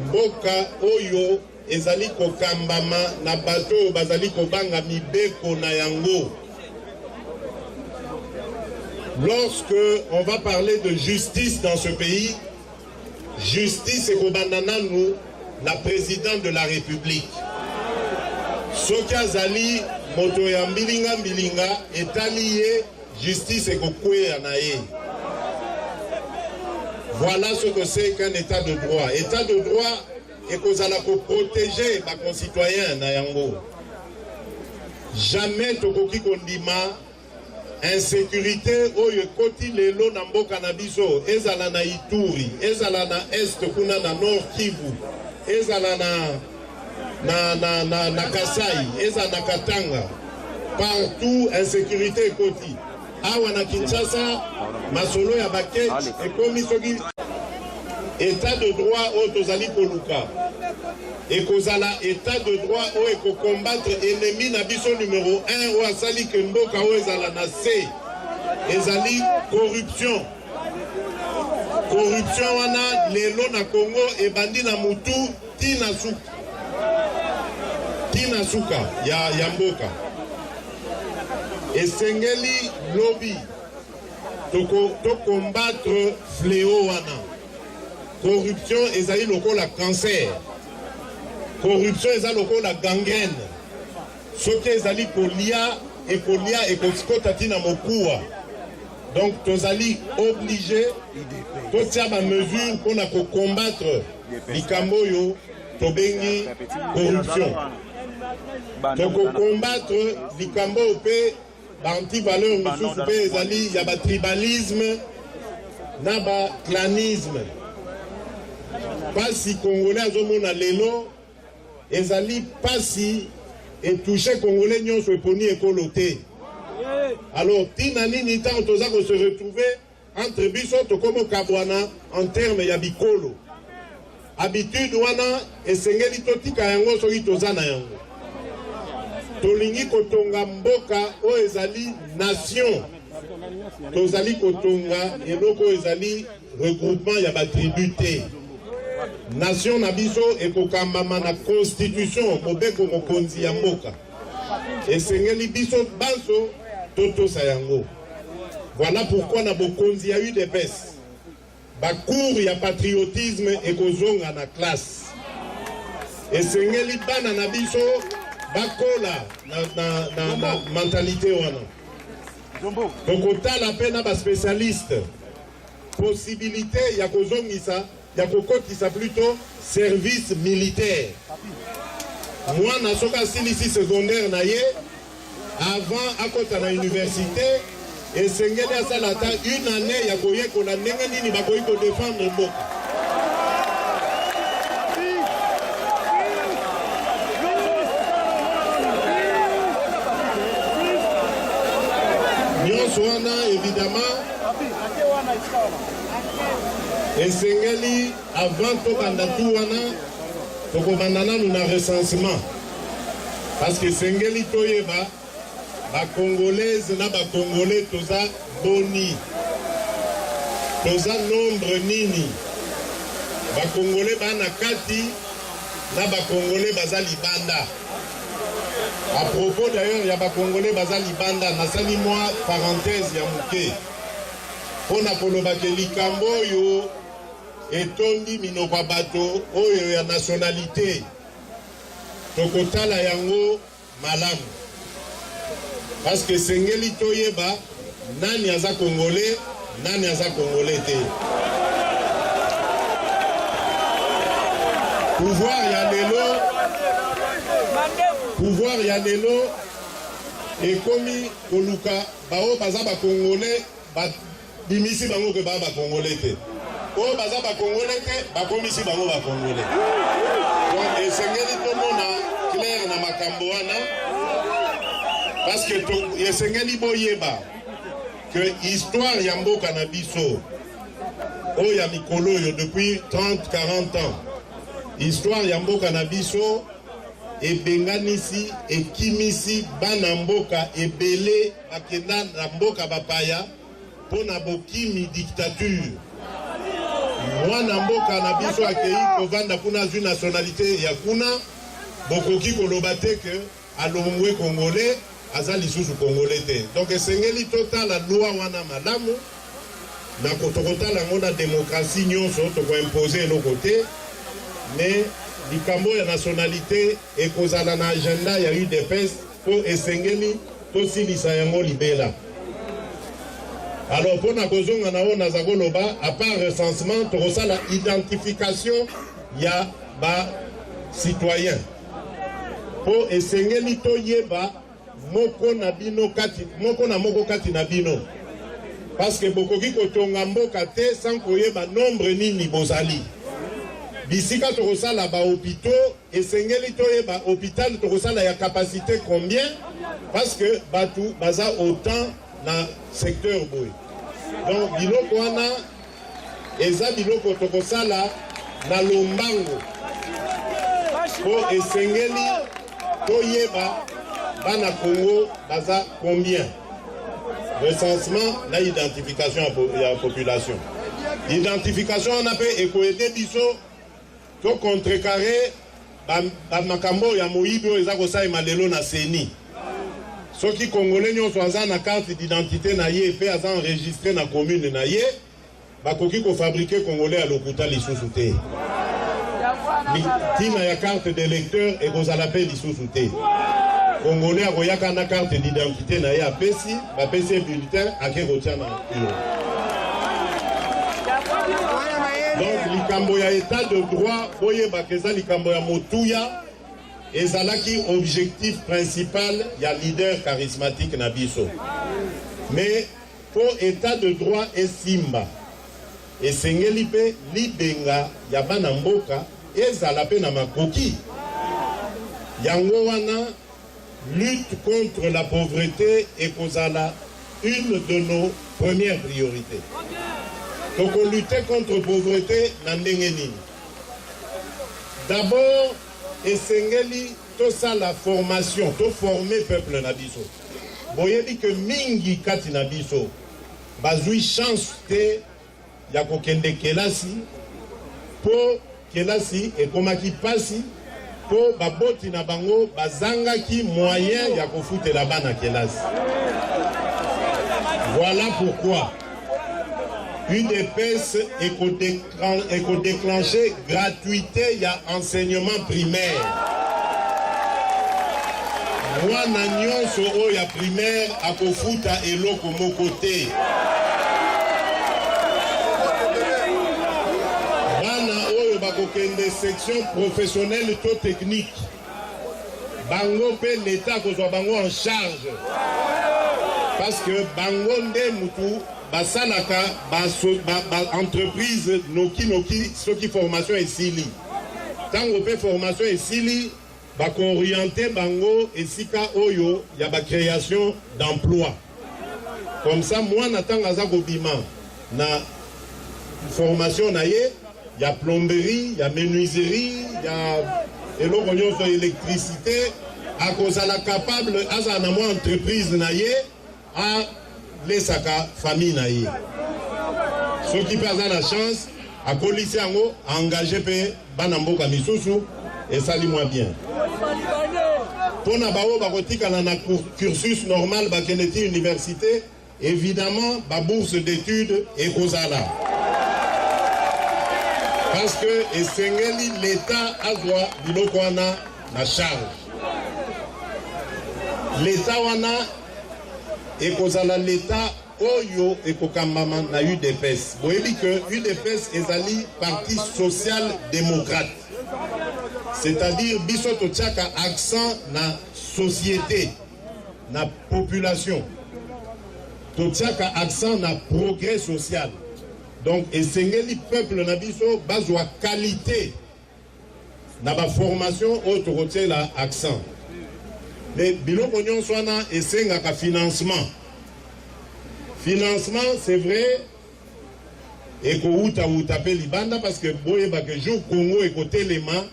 mboka oyo ezali kokambama na bato bazali kobanga mibeko na yango. Lorsque on va parler de justice dans ce pays, justice est kobanananu la présidente de la République. Soki azali moto ya mbilinga mbilinga etali ye justice est kokweya na ye. Voilà ce que c'est qu'un état de droit. État de droit est kozala ko protéger ma concitoyen na yango. Jamais tokoki kondima insécurité oyo koti lelo na mboka na biso ezala na Ituri, ezala na Est kuna na Nord Kivu, ezala na Kasai, ezala na Katanga. Partout insécurité koti. Awa na Kinshasa masolo ya baket ekomi soki état de droit o tozali koluka ekozala état de droit o eko combattre ennemi na biso numéro 1 o asali ke mboka o ezala na se ezali corruption wana lelo na Congo ebandi na mutu tina suka ya mboka esengeli lobby to combattre fléau wana. Corruption ezali lokola cancer, corruption ezali lokola gangrène. Soki ezali kolia ekosikota tina mokuwa. Donc tozali obligé totia ba mesure mpona ko combattre likambo oyo tobengi corruption. Toko combattre likambo pe anti-valeur misusu pe ezali ya ba tribalisme na ba clanisme. Pasi congolais azomona lelo ezali pasi etouché congolais nyonso eponi ekolo te. Alors tina nini tant toza ko se retrouver entre biso tokomo kabwana en terme ya bikolo. Habitude wana esengeli totika yango soki toza na yango. Tolingi kotonga mboka o ezali nation. Tozali kotonga eloko ezali regroupement ya ba tribu te. Nation na biso ekokambama na constitution mobeko mokonzi ya mboka. Esengeli biso banso totosa yango. Voilà pourquoi na bokonzi ya UDPS bakour ya patriotisme ekozonga na classe. Esengeli bana na biso bakola na mentalité wana. Tokotala pe na ba spécialiste possibilité ya kozongisa ya kokotisa plutôt service militaire. Mwana soka silisi secondaire na ye avant akota na université esengeli asala ata une année ya koyekola ndenge nini bakoki kodefendre mboka. nyonso wana évidemment esengeli avant tokanda tu wana tokobanda nanu na recensement parce que esengeli toyeba bacongolaise na bacongolais toza boni toza nombre nini bacongolais bana kati na bacongolais baza libanda. À propos d'ailleurs ya bacongolais baza libanda nasali mwa parenthèse ya moke mpona koloba ke likambo oyo etondi minoko ya bato oyo ya nationalité tokotala yango malamu parce que sengeli toyeba nani aza congolais nani aza congolais te. Pouvoir ya lelo ekomi koluka bao baza ba congolais ba bimisi bango ke ba congolais te. O baza ba congolais te ba komisi bango ba congolais. Donc esengeli tomona clair na makambo wana parce que to esengeli boyeba que histoire ya mboka na biso o ya mikolo yo depuis 30-40 ans. Histoire ya mboka na biso ebenganisi ekimisi bana mboka ebele akenda na mboka bapaya pona bokimi dictature. Mwana mboka na biso akei kovanda kuna zwi nationalité ya kuna bokoki koloba te ke alongwe congolais aza lisusu congolais te. Donc esengeli totala loi wana malamu na kotokotala ngo na démocratie nyonso tokoimpose eloko te mais likambo ya nationalité ekozala na agenda ya UDPS po esengeli tosilisa yango libela. Alors pona kozonga na ona za koloba à part recensement tokosala identification ya ba citoyen po esengeli toyeba moko na bino kati moko na moko kati na bino parce que bokoki kotonga mboka te sans koyeba nombre nini bozali. Bisika tokosala ba hôpitaux esengeli toyeba hôpital tokosala ya capacité combien parce que batu baza autant na secteur boy. Donc biloko wana eza biloko tokosala na lombango po esengeli toyeba bana Congo baza combien. Recensement na identification ya population. Identification on appelle ekoede biso to contrecarrer ba makambo ya moyibi oyo eza kosalema lelo na seni. Soki congolais nyonso aza na carte d'identité na ye pe aza enregistré na commune na ye bakoki kofabrike congolais ya lokuta lisusu te. Tina ya carte d'électeur ekozala pe lisusu te. Congolais akoyaka na carte d'identité na ye apesi bapesi bulletin ake kotia na bureau. Donc likambo ya état de droit boyeba keza likambo ya motuya ezalaki objectif principal ya leader charismatique na biso. Mais pour état de droit esimba esengeli pe libenga ya bana mboka ezala pe na makoki. Yango wana lutte contre la pauvreté et kozala une de nos premières priorités. Donc on lutte contre la pauvreté na ndenge nini. D'abord esengeli to ça la formation, to former peuple na biso. Boyebi que mingi kati na biso bazui chance te ya kokende kelasi po kelasi ekomaki pasi po baboti na bango bazangaki moyen ya kofutela bana kelasi. Voilà pourquoi UDPS éco-déclenché gratuité il y a enseignement primaire. Moi n'agnon so ya primaire à kofuta eloko moko te. Bana oyo bakokende section professionnelle to technique. Bango pe l'État kozwa bango en charge. Parce que bango nde mutu basalaka entreprise noki soki formation esili. Tango pe formation esili bako orienter bango esika oyo ya ba création d'emploi. Comme ça, moi, n'attends à Zagobima, na formation na ye, il y a plomberie, il y a menuiserie, il y a électricité, à cause de la capable, à la entreprise na ye, à les saka famille na ye. Ceux qui passent la chance, à colisser en haut, à engager pe banambo kamisusu, et ça lit moins bien. Pour Nabao, barotika na cursus normal, bakeneti université, évidemment, la bourse d'études est Kozala. Parce que l'État a droit de la charge. L'État wana et Kozala l'État Oyo et Kokambama na UDPS. Vous voyez que UDPS est un parti social-démocrate. C'est-à-dire bisoto tchaka accent na société, na population. Totiaka accent na progrès social. Donc, et le peuple na biso bazwa qualité na ba formation autre côté la accent. Mais biloko nyonso wana esengaka financement. Financement, c'est vrai, et qu'on outa pe libanda parce que boye ba que jour Congo et côté lema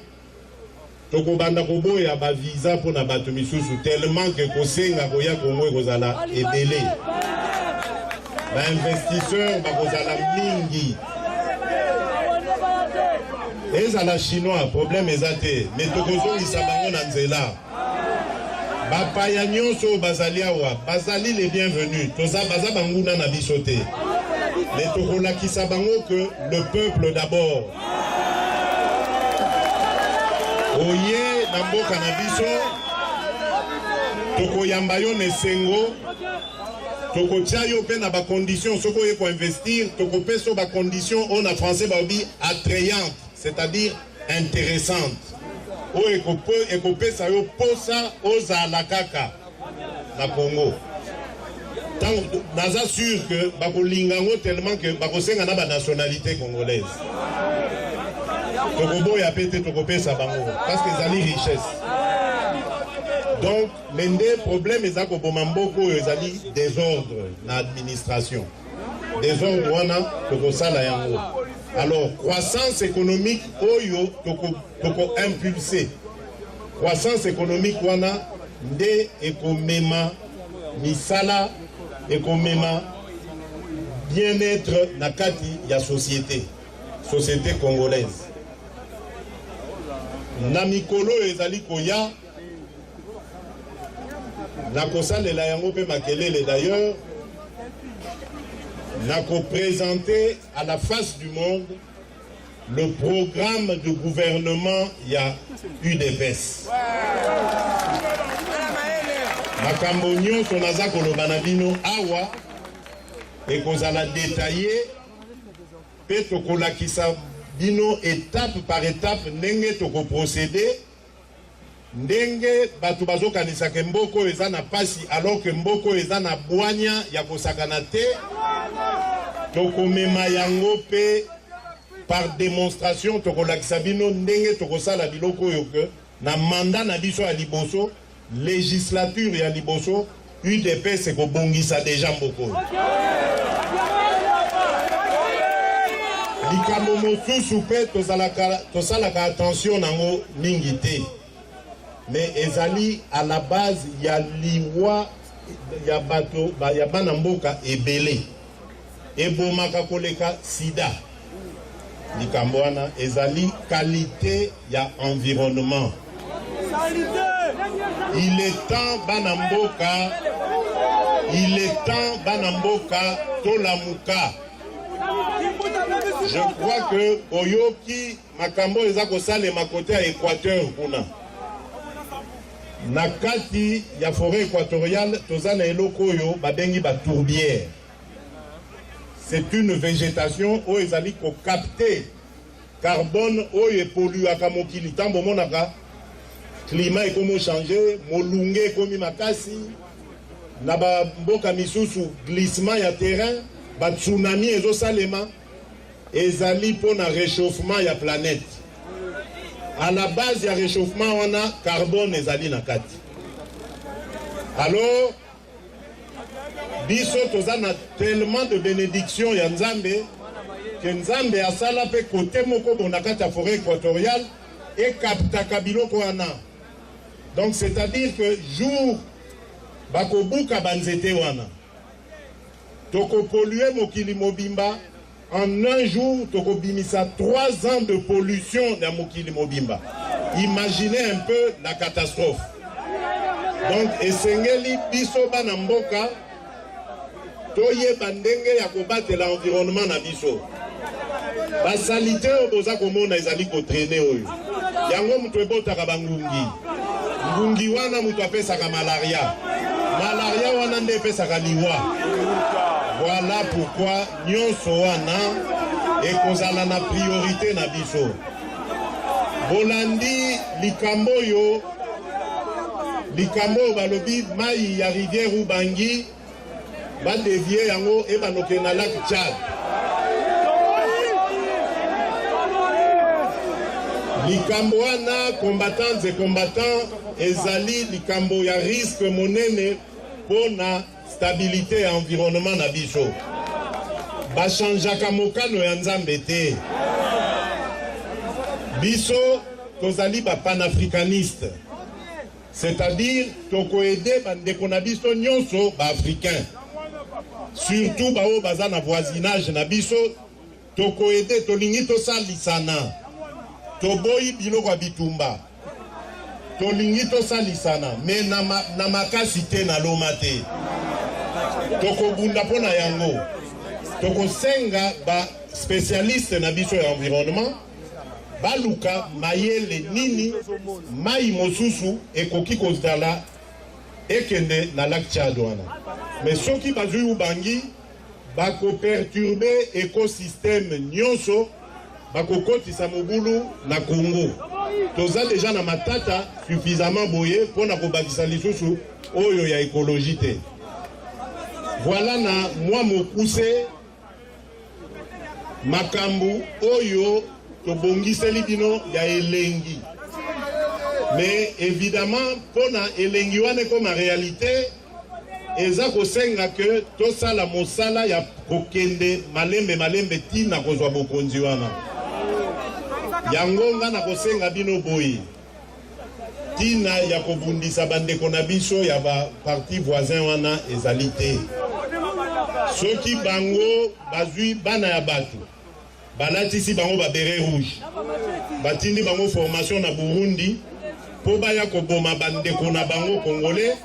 toko banda ko boye ba visa pour na bato misusu tellement que ko senga ko ya Congo ko zala ebele. Ba investisseur ba ko zala mingi. Ezala chinois problème ezate mais toko zo isabango na nzela. Bapaya nyonso bazali awa bazali les bienvenus toza baza banguna na bisote mais tokolakisa bango que le peuple d'abord oye na mboka na biso tokoyamba yo na esengo tokotia yo mpe na bacondition soki oye koinvestir tokopesa bacondition oyo na français baobi attrayante c'est-à-dire intéressante oyo ekopesa yo posa ozala kaka na Congo. Naza sûr que bakolingango tellement que bakosenga na ba nationalité congolaise. Tokobo ya pete tokopesa bango parce que ezali richesse. Donc l'ende problème ezako bomamboko ezali désordre na administration. Désordre wana tokosala yango. Alors croissance économique oyo toko impulsé. Croissance économique wana nde ekomema misala ekomema bien-être na kati ya société congolaise. Na mikolo ezali koya na kosalela yango pe makelele d'ailleurs na ko présenter à la face du monde le programme du gouvernement ya UDPS. Makambo nyonso naza koloba na bino awa ekozala détaillé pe tokolakisa bino étape par étape ndenge tokoprocéder ndenge bato bazokanisaka mboko eza na pasi alors que mboko eza na bwanya ya kosakana te tokomema yango pe par démonstration tokolakisa bino ndenge tokosala biloko oyo ke na mandat na biso ya liboso législature ya liboso UDPS ekobongisa deja mboko likambo mosusu pe tosalaka attention nango mingi te mais ezali à la base ya liwa ya bato ya bana mboka ebele ebomaka koleka sida likambo wana ezali qualité ya environnement. Il est temps banamboka tolamuka. Je crois que Oyoki makambo eza kosalema côté à Équateur kuna. Na kati ya forêt équatoriale toza na eloko oyo babengi ba tourbière. C'est une végétation oyo ezali ko capter carbone oyo epolluaka mokili tambo monaka climat ekomo changer molunge ekomi makasi na ba mboka misusu glissement ya terrain ba tsunami ezosalema ezali pona réchauffement ya planète. À la base ya réchauffement wana carbone ezali na kati. Alors biso tozana tellement de bénédiction ya Nzambe que Nzambe asala pe côté moko bonakati ya forêt équatoriale et kaptaka biloko wana. Donc c'est-à-dire que jour bakobuka banzete wana toko polluer mokili mobimba en un jour toko bimisa 3 ans de pollution dans mokili mobimba. Imaginez un peu la catastrophe. Donc esengeli biso bana mboka toye bandenge ya kobatela l'environnement na biso. Basalite oboza komona ezali ko traîner oyo. Yango mutu ebotaka bangungi. Ngungi wana mutu apesaka malaria. Malaria wana nde epesaka liwa. Voilà pourquoi nyonso wana ekozala na priorité na biso. Bolandi likambo yo likambo balobi mai ya rivière Ubangi ba dévier yango e banoke na lac Tchad. Likambo wana combattants et combattants ezali likambo ya risque monene pona stabilité et environnement na biso. Ba changeaka mokano ya Nzambe te. Biso tozali ba panafricaniste. C'est-à-dire toko aider bandeko na biso nyonso ba africain. Surtout bao baza na voisinage na biso toko aider tolingi to salisana. Toboyi biloko ya bitumba. Tolingi to salisana mais na makasi te na loma te. Toko bunda pona yango. Toko senga ba spécialiste na biso ya environnement. Baluka mayele nini mai mosusu ekoki kozala ekende na lac Tchad wana. Mais soki bazui Ubangi bako perturber écosystème nyonso bako kotisa mobulu na Congo. Toza déjà na matata suffisamment boye pona ko bakisa lisusu oyo ya écologie te. Voilà na moi mokuse makambu oyo tobongiseli bino ya elengi. Mais évidemment pona elengi wana comme réalité eza kosenga que tosala mosala ya kokende malembe tina kozwa bokonzi wana. Yango nga na kosenga bino boye tina ya kobundisa bandeko na biso ya ba parti voisin wana ezali te. Soki bango bazui bana ya batu balatisi bango ba beret rouge batindi bango formation na Burundi po baya koboma bandeko na bango congolais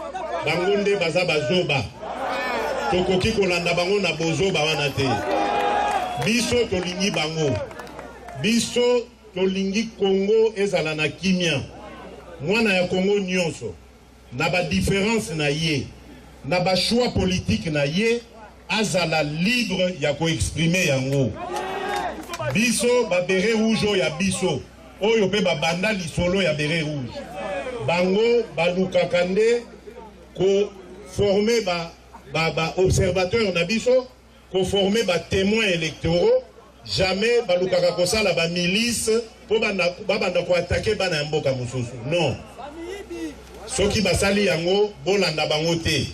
bango nde baza bazoba tokoki kolanda bango na bozoba wana te. Biso tolingi bango, biso tolingi Congo ezala na kimia. Mwana ya Congo nyonso na ba différence na ye na ba choix politique na ye azala libre ya ko exprimer yango. Biso ba beret rouge ya biso oyo pe ba banda lisolo ya beret rouge bango balukaka nde ko former ba observateur na biso ko former ba témoins électoraux. Jamais balukaka kosala ba milice po banda ko attaquer bana mboka mususu. Non, soki basali yango bolanda bango te.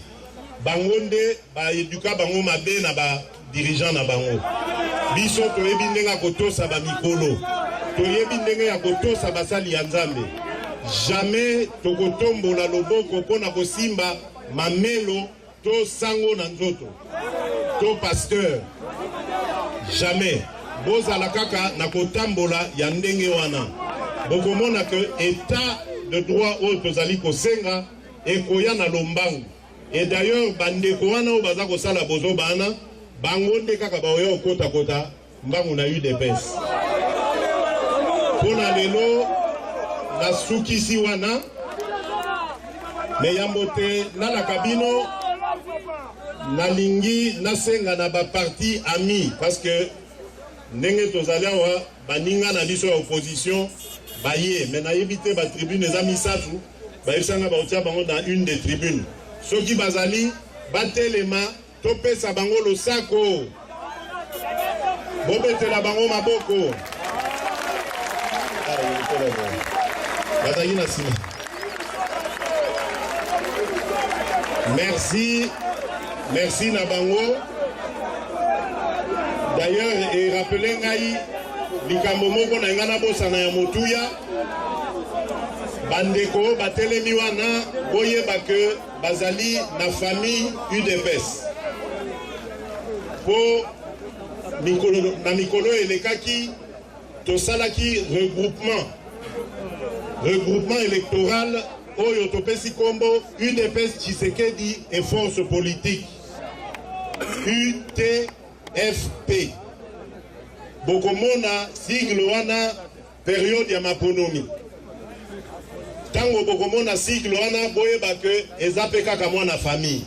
Bango nde ba eduka bango mabe na ba dirigeant na bango. Biso toyebi ndenga kotosa ba mikolo, toyebi ndenge ya kotosa basali ya Nzambe. Jamais tokotombola loboko pona kosimba mamelo to sango na nzoto to pasteur. Jamais. Bozala kaka na kotambola ya ndenge wana. Bokomona que état de droit oyo tozali kosenga ekoya na lombangu. Et d'ailleurs bandeko wana o baza kosala bozo bana bango nde kaka baoya okota kota mbangu na UDPS. Pona lelo na sukisi wana me yambote na la kabino na lingi na senga na ba parti ami parce que ndenge tozali awa baninga na biso ya opposition baye mais na yebite ba tribune eza misatu bayisanga ba otia bango dans une des tribunes. Soki bazali batelema topesa bango losako bobetela bango maboko. Merci. merci Nabango. D'ailleurs, et rappelez ngai likambo moko na ngana bosana ya motuya bandeko batelemi wana boyeba ke bazali na famille UDPS po na mikolo elekaki tosalaki regroupement électoral oyo topesi kombo UDPS Tshisekedi et force politique UTFP. Bokomona sigle wana période ya maponomi. Tango bokomona sigle wana boyeba ke ezape kaka mwana famille.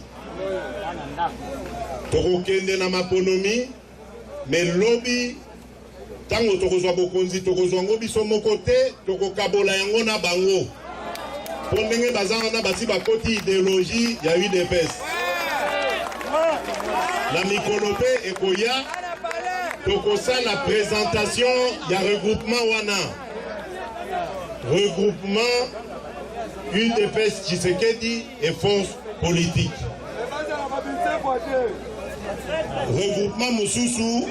Tokokende na maponomi mais lobby tango tokozwa bokonzi tokozwa ngo biso moko te tokokabola yango na bango. Pondenge bazanga na basi bakoti idéologie ya UDPS. La mikolo pe ekoya tokosa la présentation ya regroupement wana. Regroupement UDPS Tshisekedi et force politique. Regroupement Moussousou,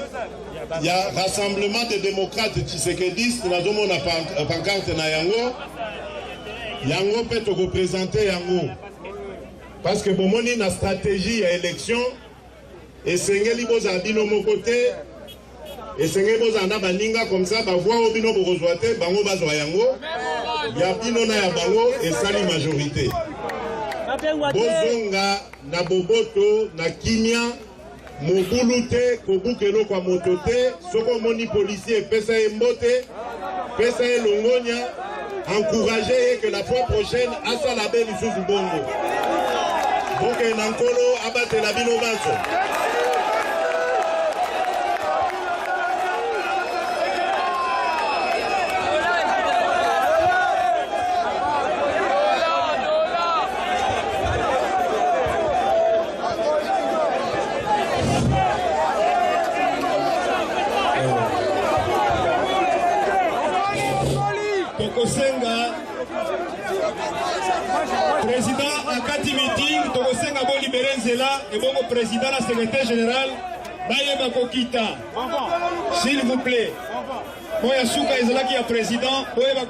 il y a rassemblement des démocrates Tshisekedistes, nous avons une pancarte na yango. Yango peut te représenter yango. Parce que bon moni na stratégie à élection et sengeli boza bino mon côté et sengeli boza na baninga comme ça ba voix au bino borozwate bango bazwa yango. Ya bino na ya bango et sali majorité. Bozonga na boboto na kimia mobulute kobukelo kwa motote soko moni policier pesa mbote pesa longonya encourager que la fois prochaine asa la belle sous bongo donc nankolo abate la bino banso. Président akati meeting tokosenga bo libérer nzela et bongo président la secrétaire général bayeba kokita s'il vous plaît moya suka ezalaki ya président boyeba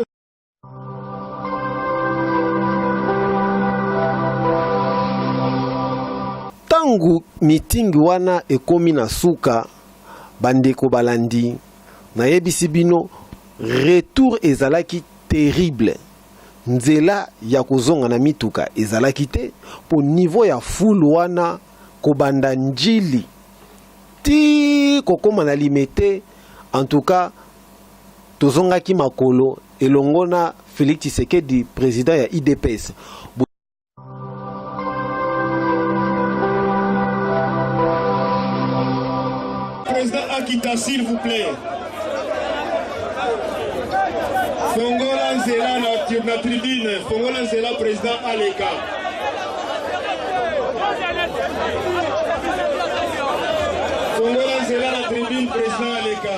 tangu meeting wana ekomi na suka bandeko balandi nayebisi bino retour ezalaki terrible. Nzela ya kozonga na mituka ezalaki te po niveau ya full wana kobanda njili ti kokoma na limete. En tout cas tozongaki makolo elongo na Félix Tshisekedi président ya IDPS. Président Akita s'il vous plaît. Fongola Nzela na tribune, Fongola Nzela président Aleka. Fongola Nzela na tribune président Aleka.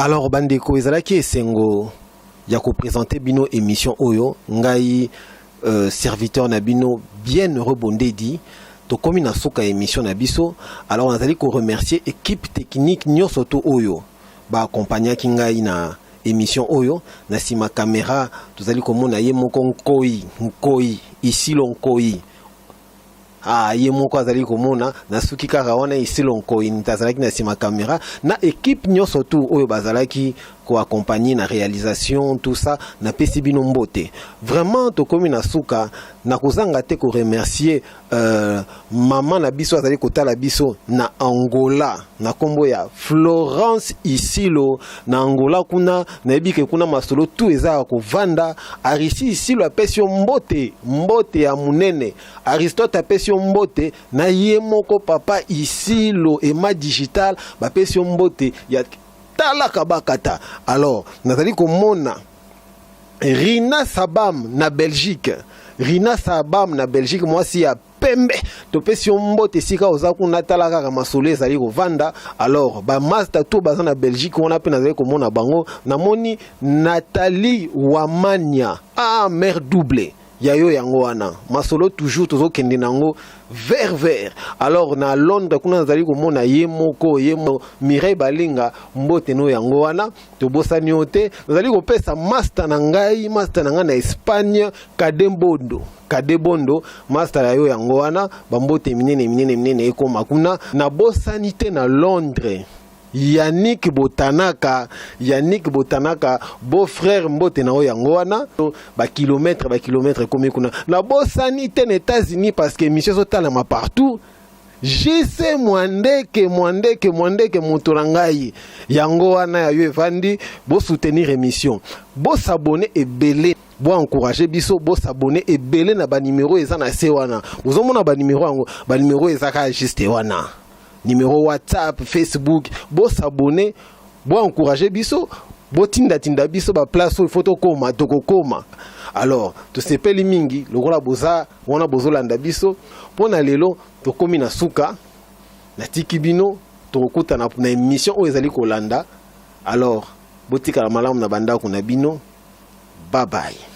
Alors bandeko ezalaki esengo ya ko présenter bino émission oyo ngai serviteur na bino bien rebondé dit to komi na suka émission na biso. Alors on azali ko remercier équipe technique nyonso to oyo ba accompagner ki ngai na émission oyo na sima caméra tozali komona ye moko nkoi ici lonkoi ye moko azali komona na suki kaka wana ici lonkoi ntazalaki na sima caméra na équipe nyonso tu oyo bazalaki ko accompagner na réalisation tout ça na pesi bino mbote vraiment to komi na suka na kozanga te ko remercier maman na biso azali kotala biso na Angola na kombo ya Florence Isilo na Angola kuna na ebike kuna masolo tout eza ko vanda Arisi Isilo apesio mbote ya munene Aristote apesio mbote na ye moko papa Isilo ema digital bapesio mbote ya talaka bakata. Alors nazali komona Rina Sabam na Belgique moi si ya pembe to pesio mbote sika ozaku na talaka ka masolo ezali ko vanda. Alors ba master to baza na Belgique on a pe nazali komona bango namoni Nathalie Wamania mère double yayo yango wana masolo toujours tozo kende nango vers. Alors na Londres kuna nazali komona ye moko Mireille Balinga mbote no yango wana to bosani ote nazali kopesa master na ngai na Espagne Kadebondo master yayo yango wana bambote minene ekoma kuna na bosani te na Londres Yannick Botanaka beau frère mbote na yango wana ba kilomètre comme kuna na bosani te na États-Unis parce que mission sotalama partout JC Mwandeke Motorangai yango wana ya yo evandi bo soutenir émission bo s'abonner ebele bo encourager biso bo s'abonner ebele na ba numéro eza na se wana uzomona ba numéro eza ka juste wana numéro WhatsApp, Facebook, bo s'abonner, bo encourager biso, bo tinda biso ba place où photo koma toko koma. Alors, to sepeli mingi, lokola boza, wana bozolanda biso, pona lelo to komi na suka, na tikibino, to kokuta na émission o ezali kolanda. Alors, botika la malamu na banda kuna bino. Bye bye.